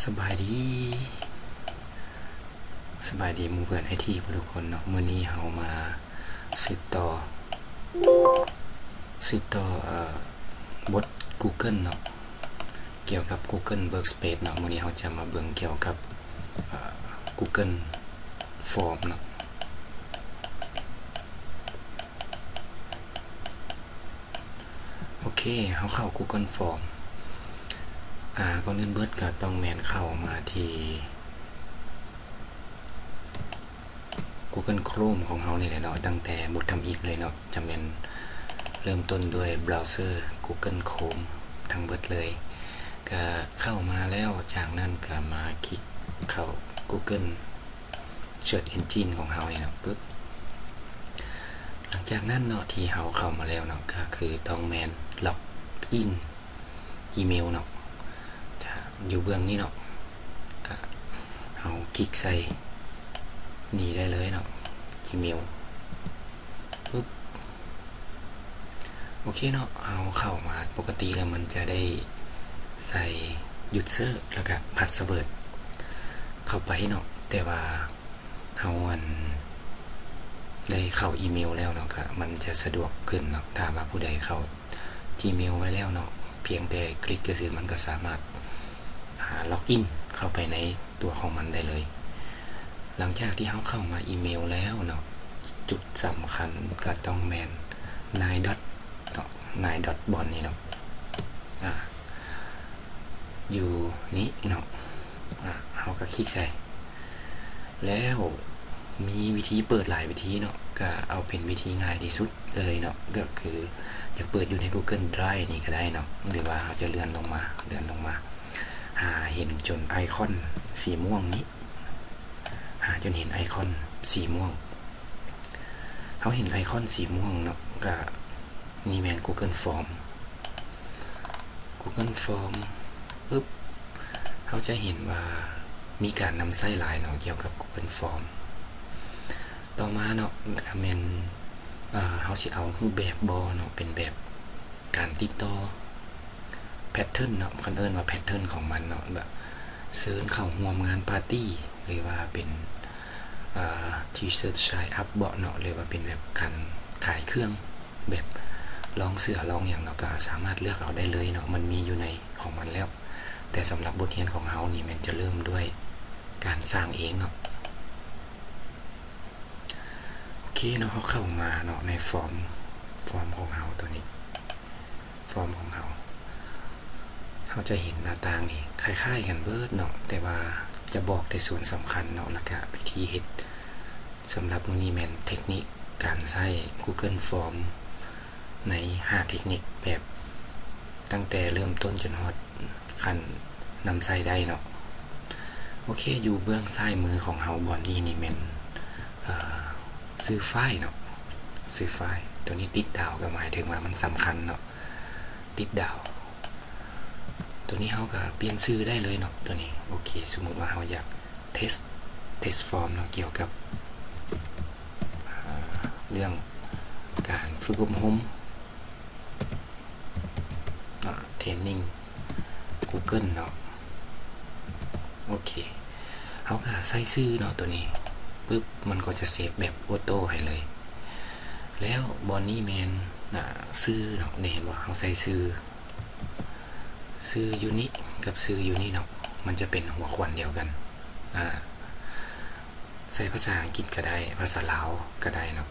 สบายดีหมู่เพื่อนไอทีทุกคนเนาะมื้อนี้เฮามาสืบต่อบท Google เนาะเกี่ยวกับ Google Workspace เนาะมื้อนี้เฮาจะมาเบิ่งเกี่ยวกับGoogle Form เนาะโอเคเฮาเข้า Google Form ก่อนอื่นเบิดก็ต้องแม่นเข้ามาที่ Google Chrome ของเฮานี่แหละเนาะตั้งแต่บททำอิฐเลยเนาะจะเป็นเริ่มต้นด้วยเบราว์เซอร์ Google Chrome ทั้งเบิดเลยก็เข้ามาแล้วจากนั้นก็มาคลิกเข้า Google Search Engine ของเฮานี่เนาะปึ๊บหลังจากนั้นเนาะที่เฮาเข้ามาแล้วเนาะก็คือต้องแมนล็อกอินอีเมลเนาะจะอยู่เบื้องนี้เนาะก็เฮาคลิกใส่นี่ได้เลยเนาะ Gmail ปึ๊บโอเคเนาะเอาเข้ามาปกติแล้วมันจะได้ใส่userแล้วก็พาสเวิร์ดเข้าไปเนาะแต่ว่าเฮาได้เข้าอีเมลแล้วเนาะก็มันจะสะดวกขึ้นเนาะถ้าว่าผู้ใดเข้า Gmail ไว้แล้วเนาะเพียงแต่คลิกก็คือมันก็สามารถล็อกอินเข้าไปในตัวของมันได้เลยหลังจากที่เขาเข้ามาอีเมลแล้วเนาะจุดสำคัญก็ต้องแมน9 dot เนาะ9 dot บอลนี่เนาะอยู่นี้เนาะเขาก็คลิกใส่แล้วมีวิธีเปิดหลายวิธีเนาะก็เอาเป็นวิธีง่ายที่สุดเลยเนาะก็คืออยากเปิดอยู่ใน Google Drive นี่ก็ได้เนาะหรือว่าเขาจะเลื่อนลงมาเห็นจนไอคอนสีม่วงนี้จนเห็นไอคอนสีม่วงเขาเห็นไอคอนสีม่วงเนาะก็นี่แมน Google Form ปึ๊บเขาจะเห็นว่ามีการนำไส้ลายเนาะเกี่ยวกับ Google Form ต่อมาเนาะก็แมนเขาสิเอารูปแบบบอเนาะเป็นแบบการติดต่อแพทเทิร์นเนาะคันเอิ้นว่าแพทเทิร์นของมันเนาะแบบเชิญเข้าร่วมงานปาร์ตี้หรือว่าเป็นที่เซิร์ชใช้อัพเบาะเนาะหรือว่าเป็นแบบการขายเครื่องแบบลองเสื้อลองอย่างเนาะก็สามารถเลือกเอาได้เลยเนาะมันมีอยู่ในของมันแล้วแต่สำหรับบทเรียนของเฮานี่มันจะเริ่มด้วยการสร้างเองเนาะโอเคเนาะเขาเข้ามาเนาะในฟอร์มของเฮาตัวนี้ฟอร์มของเฮาจะเห็นหน้าต่างนี่คล้ายๆกันเบิดเนาะแต่ว่าจะบอกในส่วนสำคัญเนาะแล้วก็วิธีเฮ็ดสำหรับมื้อนี้แม่นเทคนิคการใช้ Google Form ใน5เทคนิคแบบตั้งแต่เริ่มต้นจนฮอดขั้นนำใช้ได้เนาะโอเคอยู่เบื้องซ้ายมือของเฮาบอนนี้นี่แม่นซื้อไฟล์เนาะซื้อไฟล์ตัวนี้ติดดาวก็หมายถึงว่ามันสำคัญเนาะติดดาวตัวนี้เขาก็เปลี่ยนชื่อได้เลยเนาะตัวนี้โอเคสมมุติว่าเขาอยากเทสฟอร์มเนาะเกี่ยวกับเรื่องการฝึกอบรมเทรนนิ่ง Google เนาะโอเคเขาก็ใส่ชื่อเนาะตัวนี้ปึ๊บมันก็จะเซฟแบบออโต้ให้เลยแล้วบอนนี่แมนชื่อเนาะเห็นว่าเขาใส่ชื่อยูนิกับซื้อยูนิเนาะมันจะเป็นหัวขวัญเดียวกันใช้ภาษาอังกฤษก็ได้ภาษาลาวก็ได้เนาะ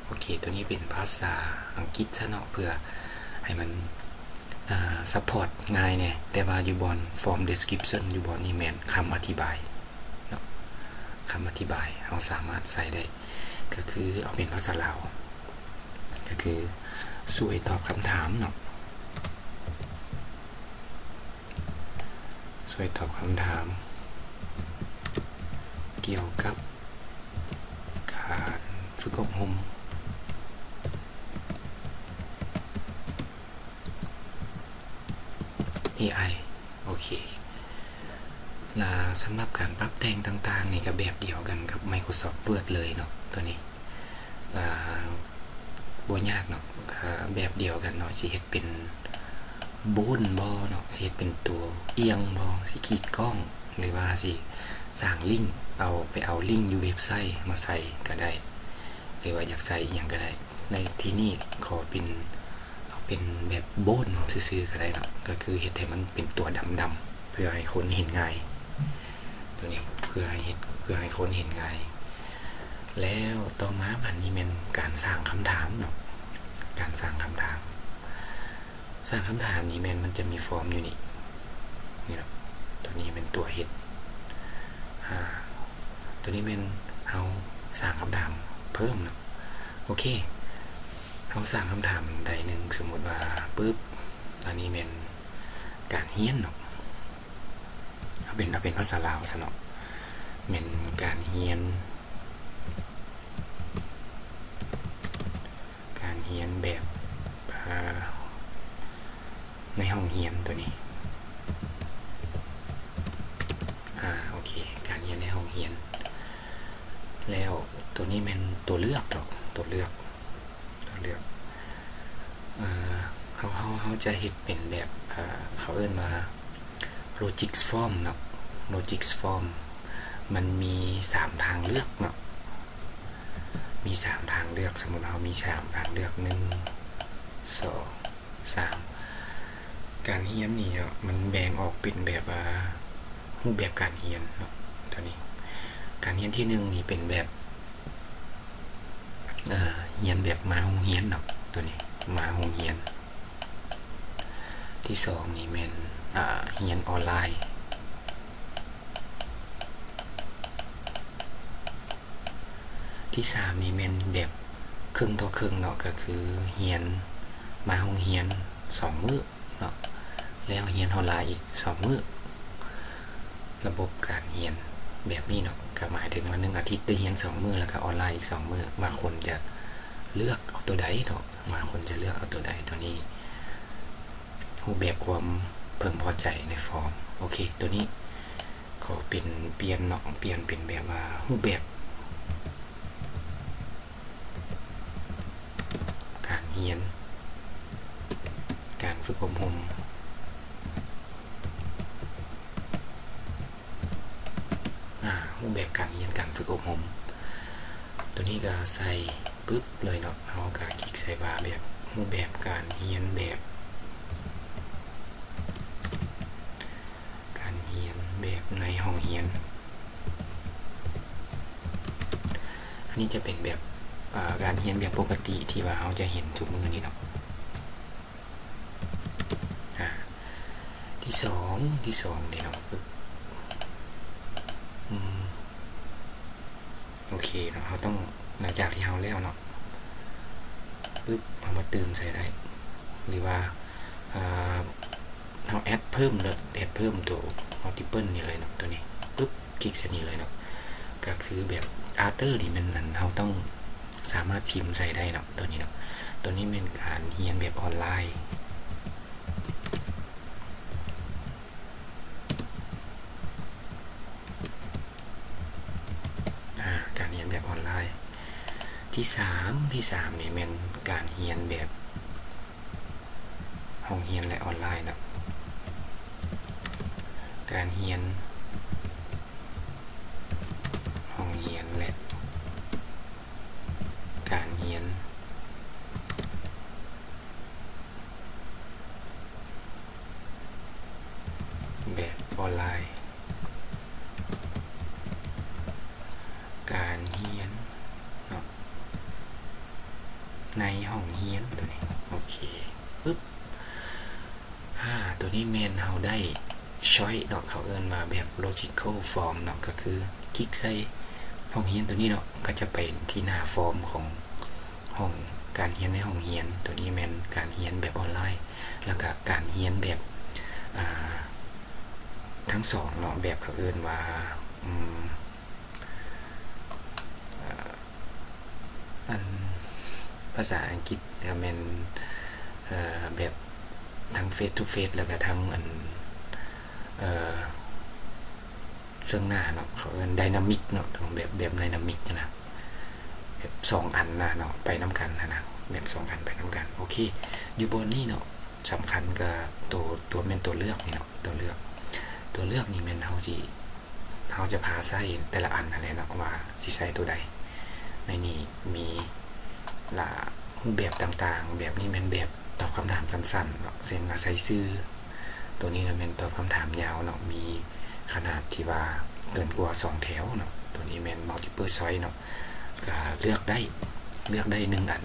โอเคตัวนี้เป็นภาษาอังกฤษซะเนาะเพื่อให้มันซัพพอร์ตง่ายเนี่ยแต่ว่าอยู่บน form description อยู่บนนี่แมนคำอธิบายเนาะคำอธิบายเราสามารถใส่ได้ก็คือเอาเป็นภาษาลาวก็คือช่วยตอบคำถามเนาะช่วยตอบคำถามเกี่ยวกับการฝึกอบรมAI โอเคและสำหรับการปรับแต่งต่างๆนี่ก็แบบเดียวกันกับ Microsoft Word เลยเนาะตัวนี้บ่ยากเนาะแบบเดียวกันเนาะสิเฮ็ดเป็น โบนบอเนาะสิเป็นตัวเอียงบอสิขีดกล้องหรือว่าสิสร้างลิงก์เอาลิงก์อยู่เว็บไซต์มาใส่ก็ได้หรือว่าอยากใส่อย่างก็ได้ในที่นี้ขอเป็นแบบโบนซื่อๆก็ได้เนาะก็คือเฮ็ดให้มันเป็นตัวดำๆเพื่อให้คนเห็นง่ายตัวนี้เพื่อให้คนเห็นง่ายแล้วต่อมาบัดนี้เป็นการสร้างคำถามเนาะการสร้างคำถามนี้มันจะมีฟอร์มอยู่นี่เนาะตัวนี้เป็นตัวเฮ็ดตัวนี้เป็นเฮาสร้างคำถามเพิ่มเนาะโอเคเฮาสร้างคำถามใดหนึ่งสมมติว่าปึ๊บอันนี้เป็นการเรียนเนาะเอาเป็นภาษาลาวซะเนาะเป็นการเรียนแบบในห้องเรียนตัวนี้โอเคการเรียนในห้องเรียนแล้วตัวนี้เป็นตัวเลือกเขาจะเฮ็ดเป็นแบบเขาเอิ้นว่า logic form เนาะ logic form มันมี3ทางเลือกเนาะมี3ทางเลือกสมมุติเรามี3ทางเลือก1 2 3การเรียนนี่เนาะมันแบ่งออกเป็นแบบรูปแบบการเรียนเนาะตัวนี้การเรียนที่1นี่เป็นแบบเรียนแบบมาโรงเรียนเนาะตัวนี้มาโรงเรียนที่2นี่แม่นเรียนออนไลน์ที่3นี่แม่นแบบครึ่งต่อครึ่งเนาะก็คือเรียนมาโรงเรียน2มื้อเนาะแล้วเรียนออนไลน์อีก2มื้อระบบการเรียนแบบนี้เนาะก็หมายถึงว่า1อาทิตย์ได้เรียน2มื้อแล้วก็ออนไลน์อีก2มื้อบางคนจะเลือกเอาตัวใดเนาะบางคนจะเลือกเอาตัวใดตัวนี้รูปแบบความเพิ่มพอใจในฟอร์มโอเคตัวนี้ขอเป็นเปลี่ยนเนาะเปลี่ยนเป็นแบบว่ารูปแบบการเรียนการฝึกอบรมรูปแบบการเรียนการฝึกอบรมตัวนี้ก็ใส่ปึ๊บเลยเนาะเอาก็คลิกใส่บาร์แบบรูปแบบการเรียนแบบในห้องเรียนอันนี้จะเป็นแบบการเรียนแบบปกติที่ว่าเราจะเห็นทุกมือนี้เนาะที่สองเดี๋ยวเนาะโอเคเนาะเราต้องหลังจากที่เราแล้วเนาะปึ๊บเอามาเติมใส่ได้หรือว่าเราแอดเพิ่มตัวmultiple นี่เลยเนาะตัวนี้ปึ๊บคลิกเส้นนี้เลยเนาะก็คือแบบafter นี่มันเราต้องสามารถพิมพ์ใส่ได้เนาะตัวนี้เนาะตัวนี้เป็นการเรียนแบบออนไลน์การเรียนแบบออนไลน์ที่3นี่เป็นการเรียนแบบห้องเรียนและออนไลน์เนาะการเรียนห้องเรียนและการเรียนแบบออนไลน์การเรียนเนาะในห้องเรียนตัวนี้โอเคปึ๊บตัวนี้เมนเราได้ช้อยเนาะเขาเอิ้นมาแบบ logical form เนาะก็คือคลิกใส่ห้องเรียนตัวนี้เนาะก็จะไปที่หน้าฟอร์มของห้องการเรียนในห้องเรียนตัวนี้แม่นการเรียนแบบออนไลน์แล้วก็การเรียนแบบทั้ง2เนาะแบบเขาเอิ้นว่าภาษาอังกฤษก็แม่นแบบทั้ง face to face แล้วก็ทั้งซึ่งหน้าเนาะเขาเป็นไดนามิกเนาะแบบไดนามิกนะแบบ2อันนะเนาะไปน้ำกันนะแบบ2อันไปน้ำกันโอเคอยู่บนนี้เนาะ สำคัญกับตัวเป็นตัวเลือกนี่เนาะตัวเลือกนี่เป็นเขาจะพาใส่แต่ละอันอะไรเนาะว่าสิใส่ตัวใดในนี้มีละรูปแบบต่างๆแบบนี้เป็นแบบตอบคำถามสั้นๆเนาะเช่นว่าใส่ซื้อตัวนี้เราเป็นตอบคำถามยาวเนาะมีขนาดที่ว่าเกินกว่า2แถวเนาะตัวนี้เป็น multiple choice เนาะก็เลือกได้1อัน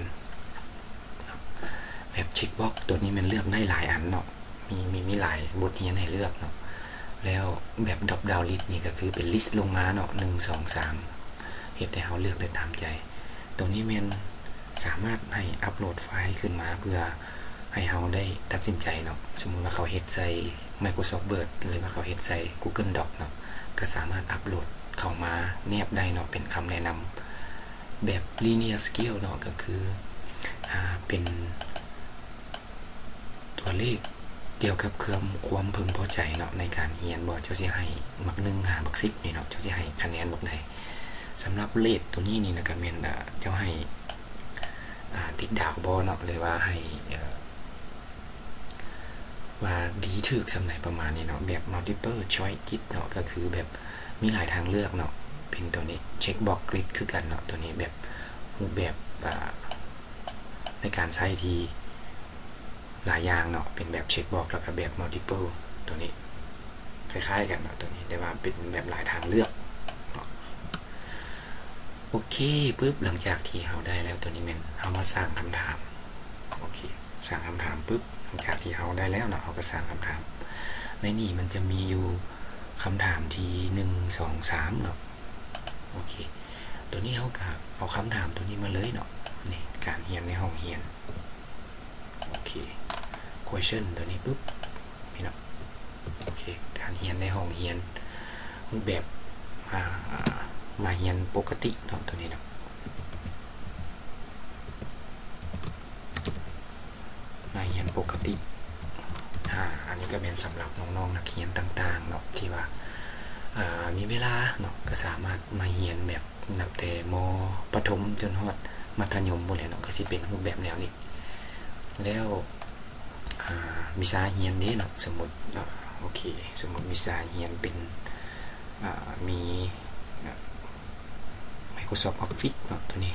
แบบเช็คบ็อกตัวนี้มันเลือกได้หลายอันเนาะมีหลายบทเรียนให้เลือกเนาะแล้วแบบดรอปดาวน์ลิสต์นี่ก็คือเป็นลิสต์ลงมาเนาะ1 2 3เฮ็ดให้เฮาเลือกได้ตามใจตัวนี้มันสามารถให้อัปโหลดไฟล์ขึ้นมาเพื่อให้เฮาได้ตัดสินใจเนาะสมมุติว่าเขาเฮ็ดใส่ Microsoft Word หรือว่าเขาเฮ็ดใส่ Google Doc เนาะก็สามารถอัปโหลดเข้ามาแนบได้เนาะเป็นคำแนะนำแบบ Linear Skill เนาะก็คือเป็นตัวเลขเกี่ยวกับความพึงพอใจเนาะในการเรียนบ่เจ้าสิให้มัก1 5มัก10นี่เนาะเจ้าสิให้คะแนนบักใดสำหรับเลขตัวนี้นี่นะก็แม่นเจ้าให้ติดดาวบ่เนาะหรือว่าให้ว่าดีถึกสำไหนประมาณนี้เนาะแบบ multiple choice grid เนาะก็คือแบบมีหลายทางเลือกเนาะเป็นตัวนี้ check box grid คือกันเนาะตัวนี้แบบรูปแบบในการใช้ที่หลายอย่างเนาะเป็นแบบเช็คบอกแล้วก็แบบ multiple ตัวนี้คล้ายๆกันเนาะตัวนี้แต่ว่าเป็นแบบหลายทางเลือกโอเคปุ๊บหลังจากที่เราได้แล้วตัวนี้มันเอามาสร้างคำถามโอเคสร้างคำถามปุ๊บหลังจากที่เราได้แล้วเนาะเราก็สร้างคำถามในนี้มันจะมีอยู่คำถามที่1 2 3เนาะโอเคตัวนี้เราก็เอาคำถามตัวนี้มาเลยเนาะนี่การเรียนในห้องเรียนโอเคquestion ตัวนี้ปุ๊บนี่เนาะโอเคการเรียนในห้องเรียนรูปแบบมาเรียนปกติเนาะตัวนี้เนาะมาเรียนปกติอันนี้ก็เป็นสำหรับน้องๆนักเรียนต่างๆเนาะที่ว่ามีเวลาเนาะก็สามารถมาเรียนแบบนับแต่ม.ประถมจนฮอดมัธยมหมดเลยเนาะก็สิเป็นรูปแบบแนวนี้แล้ววิชาเรียนนี้เนาะสมมติโอเคสมมติวิชาเรียนเป็นมี Microsoft Office เนาะตัวนี้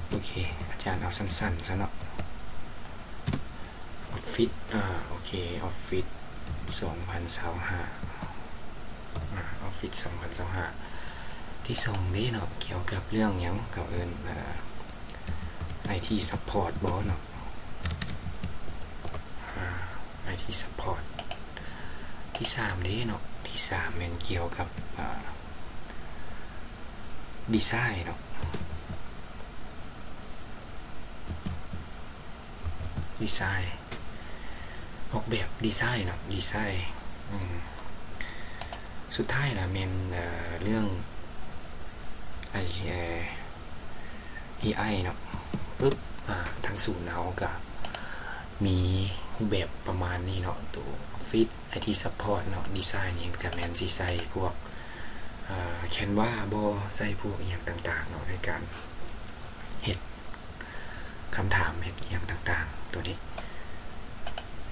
โอเคอาจารย์เอาสั้นๆซะเนาะ Office โอเค Office 2025 Office 2025ที่2นี้เนาะเกี่ยวกับเรื่องหยังกับIT Support บ่เนาะIT Support ที่3นี้เนาะที่3เป็นเกี่ยวกับดีไซน์เนาะดีไซน์ออกแบบดีไซน์เนาะดีไซน์สุดท้ายนะเป็นเรื่องAI เนาะปุ๊บทางศูนย์เราก็มีรูปแบบประมาณนี้เนาะตัว Office IT Support เนาะดีไซน์นี่ก็แม่นสิใส่พวกCanva บ่ใส่พวกอย่างต่างๆเนาะในการเฮ็ดคำถามเฮ็ดอย่างต่างๆตัวนี้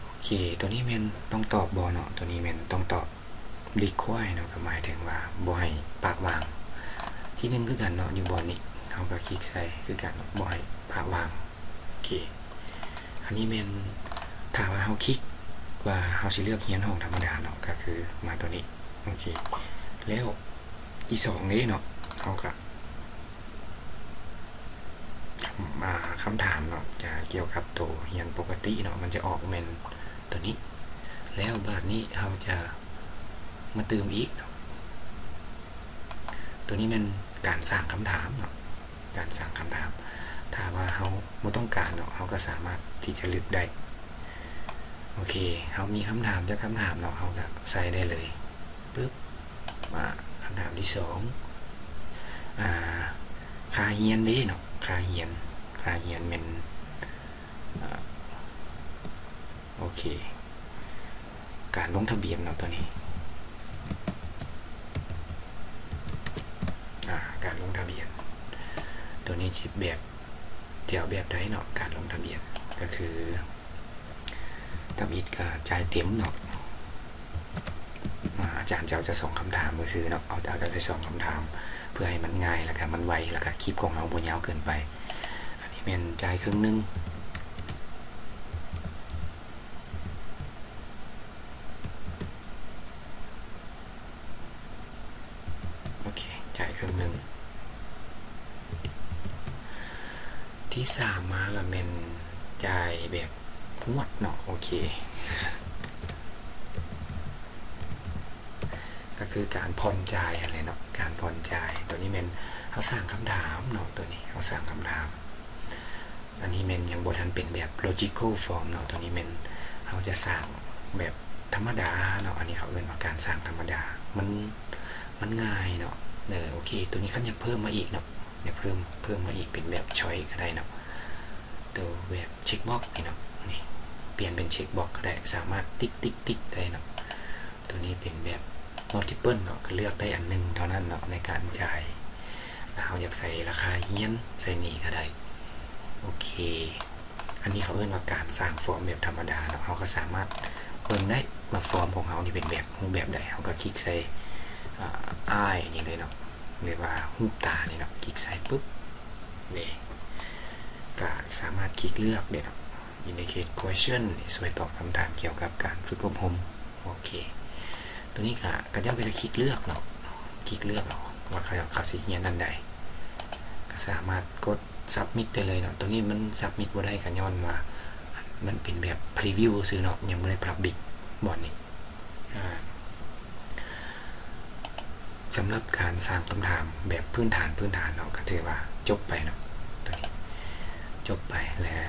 โอเคตัวนี้แม่นต้องตอบบ่เนาะตัวนี้แม่นต้องตอบ require เนาะก็หมายถึงว่าบ่ให้ปากวางที่1คือกันเนาะอยู่บนนี้เฮาก็คลิกใส่คือกันบ่ให้ปากวางโอเคอันนี้แม่นถ้าว่าเฮาคลิกว่าเฮาสิเลือกเรียนห้องธรรมดาเนาะก็คือมาตัวนี้โอเคแล้วอี2นี้เนาะเฮาก็คำถามเนาะจะเกี่ยวกับตัวเรียนปกติเนาะมันจะออกเป็นตัวนี้แล้วบาดนี้เฮาจะมาเติมอีกเนาะตัวนี้เป็นการสร้างคำถามเนาะการสร้างคำถามถ้าว่าเฮาบ่ต้องการเนาะเฮาก็สามารถที่จะเลือกได้โอเคเฮามีคำถามจะคำถามเนาะเฮาก็ใส่ได้เลยปึ๊บมาคำถามที่2ค่าเรียนนี้เนาะค่าเรียนเป็นโอเคการลงทะเบียนเนาะตัวนี้ การลงทะเบียนตัวนี้ชิปแบบเดี๋ยวแบบใดเนาะการลงทะเบียนก็คือทำอิฐกับจ่ายเต็มเนาะอาจารย์จะส่งคำถามมือซื้อเนาะเอาได้ส่งคำถามเพื่อให้มันง่ายแล้วก็มันไวแล้วก็คลิปของเราบ่ยาวเกินไปอันนี้เป็นจ่ายครึ่งนึงโอเคจ่ายครึ่งนึงที่3มาละเป็นจ่ายแบบงวดเนาะโอเคก็คือการผ่อนจ่ายอะไรเนาะการผ่อนจ่ายตัวนี้เป็นเขาสร้างคำถามเนาะตัวนี้เขาสร้างคำถามอันนี้เป็นยังบททันเป็นแบบ logical form เนาะตัวนี้เป็นเขาจะสร้างแบบธรรมดาเนาะอันนี้เขาเรียกว่าการสร้างธรรมดามันง่ายเนาะโอเคตัวนี้ขั้นอยากเพิ่มมาอีกเนาะอยากเพิ่มมาอีกเป็นแบบช้อยก็ได้เนาะตัวแบบเช็คบ็อกนี่เนาะนี่เปลี่ยนเป็นเช็คบ็อกก็ได้สามารถติ๊กได้เนาะตัวนี้เป็นแบบmultiple เนาะก็เลือกได้อันนึงเท่านั้นเนาะในการจ่ายเราอยากใส่ราคาเฮี้ยนใส่นี่ก็ได้โอเคอันนี้เขาเรียกว่าการสร้างฟอร์มแบบธรรมดาเนาะเขาก็สามารถเปิดได้มาฟอร์มของเขานี่เป็นแบบรูปแบบใดเขาก็คลิกใส่อ้ายอย่างนี้เนาะเรียกว่ารูปตานี่เนาะคลิกใส่ปุ๊บนี่ก็สามารถคลิกเลือกเนาะ indicate question ช่วยตอบคำถามเกี่ยวกับการฝึกอบรมโอเคตัวนี้ก็จะเป็นคลิกเลือกเนาะคลิกเลือกเนาะว่าเขาสิเฮียนนั่นใดก็สามารถกด submit ได้เลยเนาะตัวนี้มัน submit บ่ได้กันย้อนว่ามันเป็นแบบ preview ซื้อเนาะยังไม่ได้ public บอร์ดนี้สำหรับการสร้างคำถามแบบพื้นฐานเนาะก็ถือว่าจบไปเนาะตัวนี้จบไปแล้ว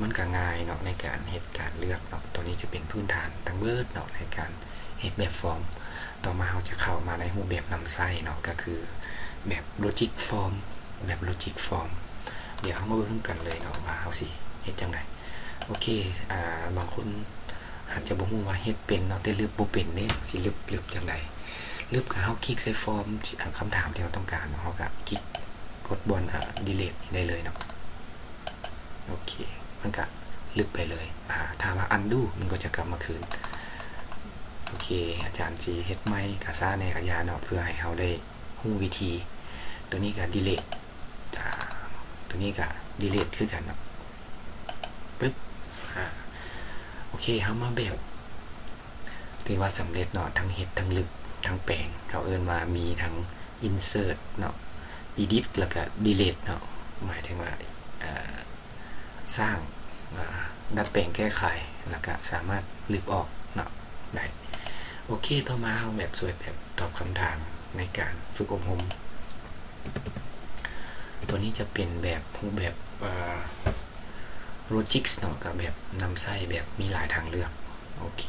มันก็ง่ายเนาะในการเหตุการเลือกเนาะตัวนี้จะเป็นพื้นฐานทั้งเบิดเนาะในการเฮ็ดแบบฟอร์มต่อมาเราจะเข้ามาในรูปแบบนำไส้เนาะก็คือแบบโลจิกฟอร์มแบบโลจิกฟอร์มเดี๋ยวเรามาเบิ่งกันเลยเนาะว่าเราสิเฮ็ดจังไดโอเคบางคนอาจจะบ่ฮู้ว่าเฮ็ดเป็นเนาะแต่ลืมบ่เป็นเด้สิลืมจังไดลืมก็เฮาคลิกใส่ฟอร์มคำถามที่เราต้องการเนาะเฮาก็คลิกกดบนdelete ได้เลยเนาะโอเคมันก็ลึกไปเลยถ้าว่า undo มันก็จะกลับมาคืนโอเคอาจารย์สีเฮ็ดไม้กะซ่าในกระยาเนาะเพื่อให้เขาได้ฮู้วิธีตัวนี้ก็ดีเลทตัวนี้ก็ดีเลทคือกันเนาะปึ๊บโอเคเขามาแบบถือว่าสำเร็จเนาะทั้งเฮ็ดทั้งลึกทั้งแปลงเขาเอิ้นว่ามีทั้ง insert เนาะ edit แล้วก็ delete เนาะหมายถึงว่าสร้างดัดแปลงแก้ไขแล้วก็สามารถลบออกเนาะได้โอเคต่อมาเอาแบบสวยแบบตอบคำถามในการฝึกอบรมตัวนี้จะเป็นแบบโลจิกเนาะกับแบบนำไส้แบบมีหลายทางเลือกโอเค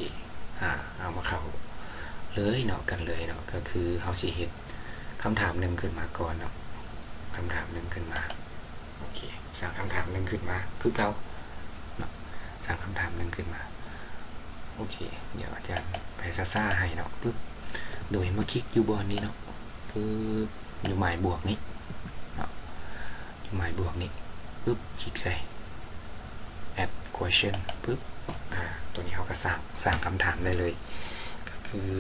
เอามาเข้าเลยเนาะกันเลยเนาะก็คือเขาสิเฮ็ดคำถามหนึ่งขึ้นมาก่อนเนาะคำถามหนึ่งขึ้นมาโอเคสั่งคำถามหนึ่งขึ้นมาคือเก่าเนาะสั่งคำถามหนึ่งขึ้นมาโอเคเดี๋ยวอาจารย์ไปซ่าให้เนาะปึ๊บโดยมาคลิกอยู่บนนี้เนาะปึ๊บอยู่หมายบวกนี้เนาะอยู่หมายบวกนี้ปึ๊บคลิกใส่ add question ปึ๊บตัวนี้เขาก็สั่งคำถามได้เลยก็คือ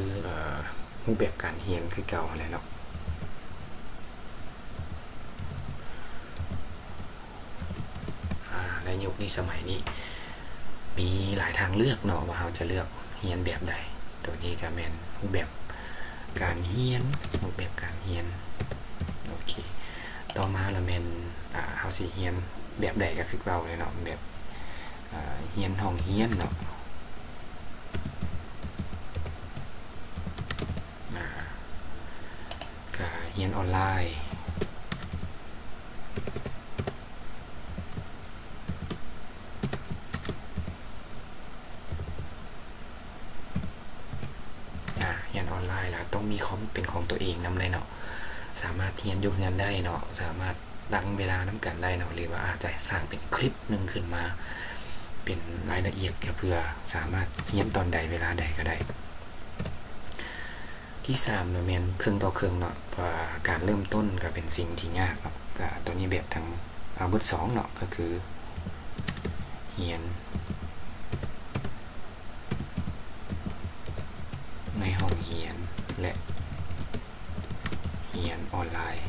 รูปแบบการเรียนคือเก่าอะไรเนาะในยุคนี้สมัยนี้มีหลายทางเลือกเนาะว่าเราจะเลือกเรียนแบบใดตัวนี้ก็เป็นรูปแบบการเรียนรูปแบบการเรียนโอเคต่อมาเราเป็นเราสิเรียนแบบใดก็คือเราเลยเนาะแบบเรียนห้องเรียนเนาะก็เรียนออนไลน์ต้องมีคอมเป็นของตัวเองนำได้เนาะสามารถเรียนอยู่เงินได้เนาะสามารถดังเวลาน้ำกันได้เนาะหรือว่าอาจจะสร้างเป็นคลิปหนึ่งขึ้นมาเป็นรายละเอียดก็เพื่อสามารถเรียนตอนใดเวลาใดก็ได้โอเค ที่3เนาะแม่นเครื่องต่อเครื่องเนาะการเริ่มต้นก็เป็นสิ่งที่ยากเนาะตัวนี้แบบทางเบิด2เนาะก็คือเรียนในห้องเรียนและเรียนออนไลน์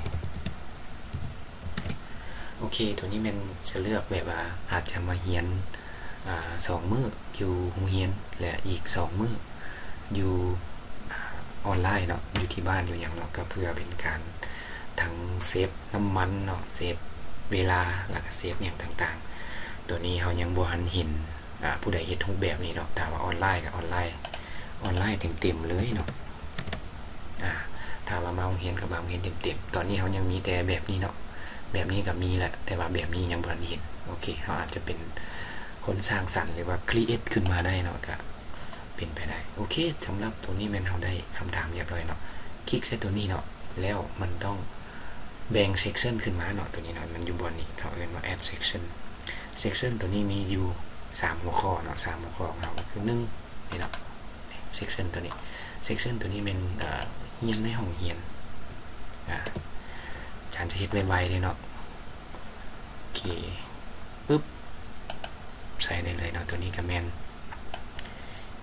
โอเคตัวนี้มันจะเลือกแบบว่าอาจจะมาเรียน2 มื้ออยู่โรงเรียนและอีก2 มื้ออยู่ออนไลน์เนาะอยู่ที่บ้านอยู่อย่างเนาะก็เพื่อเป็นการทั้งเซฟน้ำมันเนาะเซฟเวลาแล้วก็เซฟอย่างต่างๆตัวนี้เขายังบ่ทันเห็นผู้ใดเฮ็ดรูปแบบนี้เนาะแต่ว่าออนไลน์กับออนไลน์เต็มๆเลยเนาะถ้าว่ามาโรงเรียนกับมาโรงเรียนเต็มๆตอนนี้เขายังมีแต่แบบนี้เนาะแบบนี้ก็มีแหละแต่ว่าแบบนี้ยังบ่ทันเห็นโอเคเขาอาจจะเป็นคนสร้างสรรค์หรือว่าครีเอทขึ้นมาได้เนาะก็เป็นไปได้โอเคสำหรับตัวนี้แม่นเขาได้คำถามเรียบร้อยเนาะคลิกใส่ตัวนี้เนาะแล้วมันต้องแบ่งเซกชันขึ้นมาเนาะตัวนี้เนาะมันอยู่บนนี้เขาเรียกว่า add section ตัวนี้มีอยู่3หัวข้อเนาะ3หัวข้อของเราคือ1นี่เนาะsection ตัวนี้เป็นเรียนในห้องเรียนอาจารย์จะเฮ็ดไวๆเลยเนาะโอเคปึ๊บใส่ได้เลยเนาะตัวนี้ก็แม่น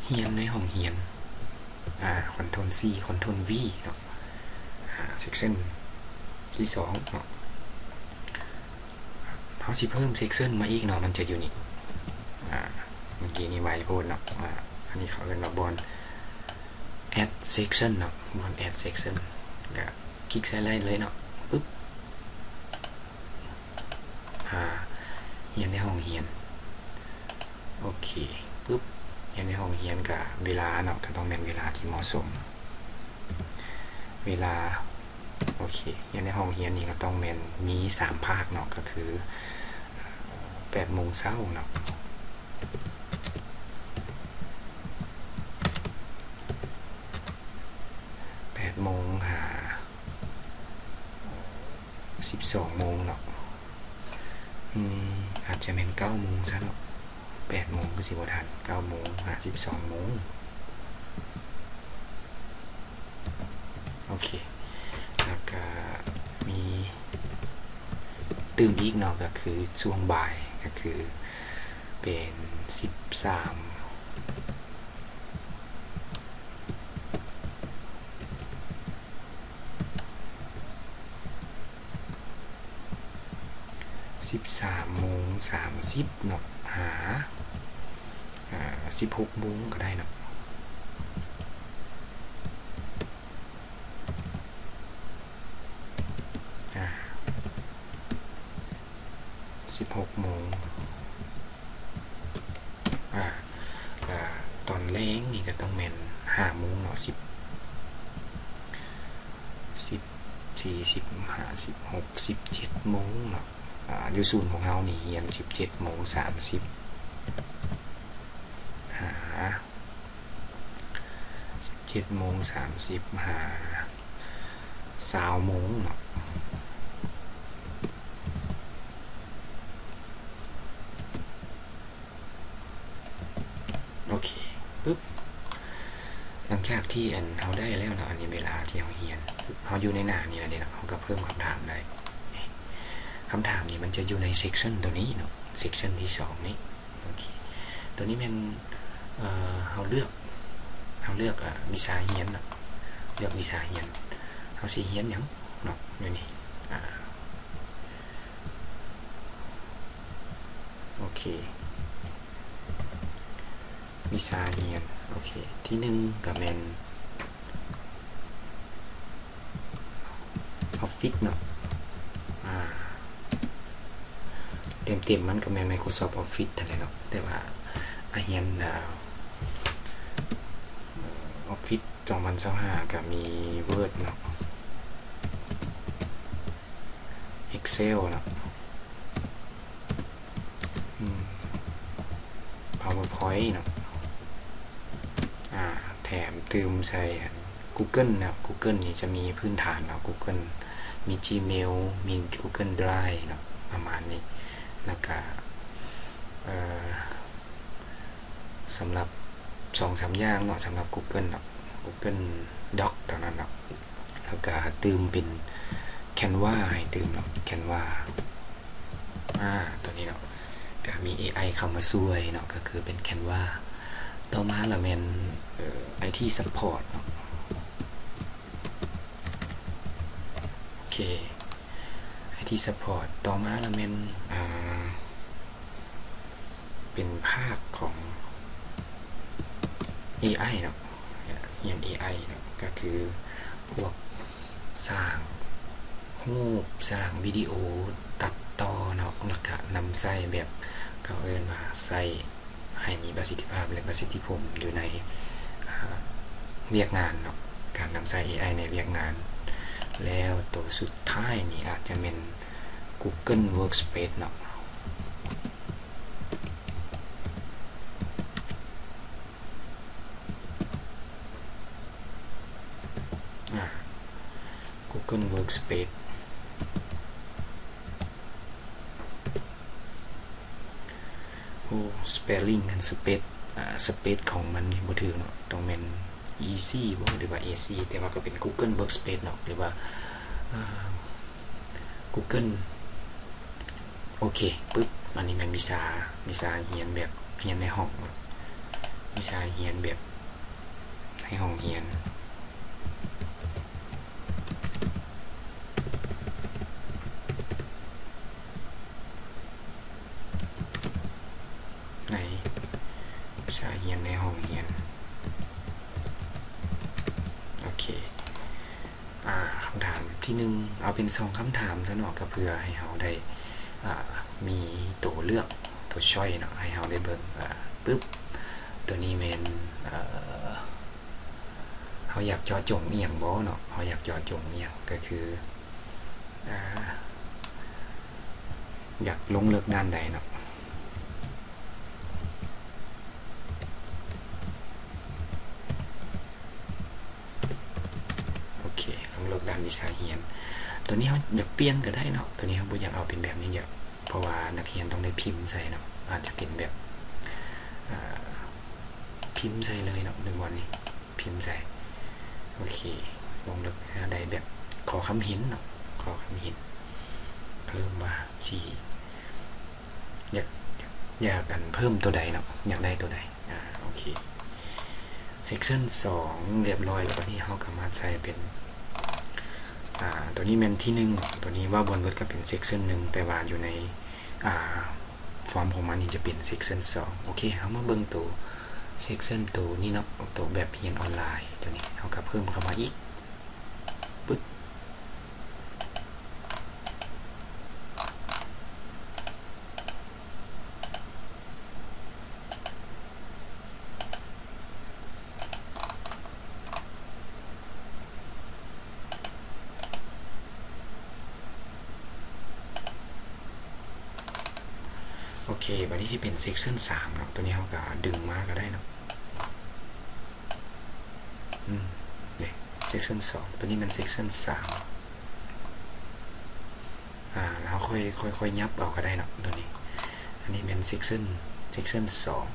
เรียนในห้องเรียนCtrl C Ctrl V เนาะsection ที่2เนาะเขาสิเพิ่ม section มาอีกเนาะมันจะอยู่นี่เมื่อกี้นี่ไวโพดเนาะอันนี้เขาเรียกว่าบน add section เนาะบน add section ก็คลิกใส่เลยเนาะปึ๊บเรียนในห้องเรียนโอเคปึ๊บเรียนในห้องเรียนกับเวลาเนาะก็ต้องเป็นเวลาที่เหมาะสมเวลาโอเคเรียนในห้องเรียนนี่ก็ต้องมี3 ภาคเนาะก็คือ8 โมงเช้าเนาะ8 โมงหา12 โมงเนาะอาจจะเป็น9 โมงซะเนาะ8 โมงก็สิบ่ทัน9 โมงหา12 โมงโอเคแล้วก็มีตื่นอีกเนาะก็คือช่วงบ่ายก็คือเป็น13 โมง 30เนาะหา16 โมงก็ได้เนาะ16 โมงตอนแรงนี่ก็ต้องเป็น5 โมงเนาะ10 40 56 17 โมงเนาะอยู่ศูนย์ของเรานี่เรียน17 โมง 30หา17 โมง 30หา20 โมงเนาะโอเคปึ๊บหลังจากที่เขาได้แล้วเนาะอันนี้เวลาที่เขาเรียนเขาอยู่ในหน้านี่แหละเนาะเขาก็เพิ่มคำถามได้คำถามนี้มันจะอยู่ใน section ตัวนี้เนาะ section ที่2นี้โอเคตัวนี้เป็นเขาเลือกวิชาเรียนเนาะเลือกวิชาเรียนเขาสิเรียนหยังเนาะอยู่นี่โอเควิชาเรียนโอเคที่1ก็เป็นออฟฟิศเนาะเต็มมันก็เป็น Microsoft Office อะไรเนาะแต่ว่าเรียนOffice 2025ก็มี Word เนาะ Excel เนาะPowerPoint เนาะแถมตืมใส่ Google นะ Google นี่จะมีพื้นฐานเนาะ Google มี Gmail มี Google Drive เนาะประมาณนี้แล้วก็สำหรับ2-3 อย่างเนาะสำหรับ Google เนาะ Google doc ตอนนั้นเนาะแล้วก็ตื่มเป็น Canva ให้ตื่มเนาะ Canva ตัวนี้เนาะก็มี AI เข้ามาช่วยเนาะก็คือเป็น Canva ต่อมาละแม่นIT support เนาะโอเค IT support ต่อมาละแม่นเป็นภาคของ AI เนาะเรียน AI เนาะก็คือพวกสร้างรูปสร้างวิดีโอตัดต่อเนาะแล้วก็นำใส่แบบเขาเอิ้นว่าใส่ให้มีประสิทธิภาพและประสิทธิผลอยู่ในเวียกงานเนาะการนำใส่ AI ในเวียกงานแล้วตัวสุดท้ายนี่อาจจะเป็น Google Workspace เนาะGoogle Workspace spelling กัน space ของมันบ่ถือเนาะต้องเป็น easy บ่หรือว่า ac แต่ว่าก็เป็น Google Workspace เนาะหรือว่าGoogle โอเคปึ๊บอันนี้มันวิชาเรียนแบบเรียนในห้องวิชาเรียนแบบในห้องเรียนในวิชาเรียนในห้องเรียนโอเคคำถามที่1เอาเป็น2คำถามซะเนาะก็เพื่อให้เราได้มีตัวเลือกตัวช้อยเนาะให้เราได้เบิ่งปึ๊บตัวนี้แม่นเราอยากเจาะจงอีหยังบ่เนาะเราอยากเจาะจงอีหยังก็คืออยากลงลึกด้านใดเนาะโอเคลงลึกด้านวิชาเรียนตัวนี้เราอยากเปลี่ยนก็ได้เนาะตัวนี้เราบ่อยากเอาเป็นแบบนี้เยอะเพราะว่านักเรียนต้องได้พิมพ์ใส่เนาะอาจจะเป็นแบบพิมพ์ใส่เลยเนาะในวันนี้พิมพ์ใส่โอเคลงลึกได้แบบขอคำเห็นเนาะขอคำเห็นเพิ่มว่าสิอยากกันเพิ่มตัวใดเนาะอยากได้ตัวใดโอเค section 2เรียบร้อยแล้วนี้เราก็มาใช้เป็นตัวนี้แม่นที่1ตัวนี้ว่าบนเวิร์ดก็เป็น section 1แต่ว่าอยู่ในฟอร์มของมันนี่จะเป็น section 2โอเคเอามาเบิ่งตัว section ตัวนี้เนาะตัวแบบเรียนออนไลน์ตัวนี้เราก็เพิ่มเข้ามาอีกปึ๊บโอเคบัดนี้ที่เป็น section 3เนาะตัวนี้เราก็ดึงมาก็ได้เนาะนี่ section 2ตัวนี้มัน section 3แล้วค่อยยับเอาก็ได้เนาะตัวนี้อันนี้เป็น section 2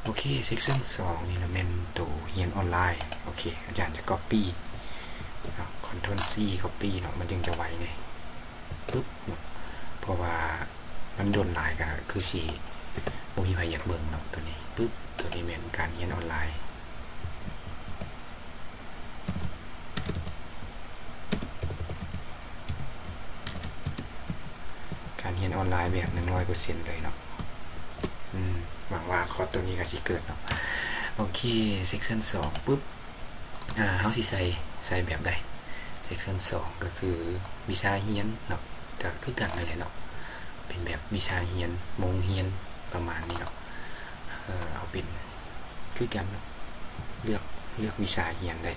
โอเค section 2นี่นะเป็นตัวเรียนออนไลน์โอเคอาจารย์จะ copy Ctrl C copy เนาะมันจึงจะไวไงปึ๊บเพราะว่ามันโดนหลายก็คือสิบ่มีใครอยากเบิ่งเนาะตัวนี้ปึ๊บตัวนี้เป็นการเรียนออนไลน์การเรียนออนไลน์แบบ 100% เลยเนาะหวังว่าคอร์สตัวนี้ก็สิเกิดเนาะโอเค section 2ปึ๊บเฮาสิใส่แบบใด section 2ก็คือวิชาเรียนเนาะก็คือกันนั่นแหละเนาะเป็นแบบวิชาเรียนโมงเรียนประมาณนี้เนาะเอาเป็นคือกันเนาะเลือกวิชาเรียนได้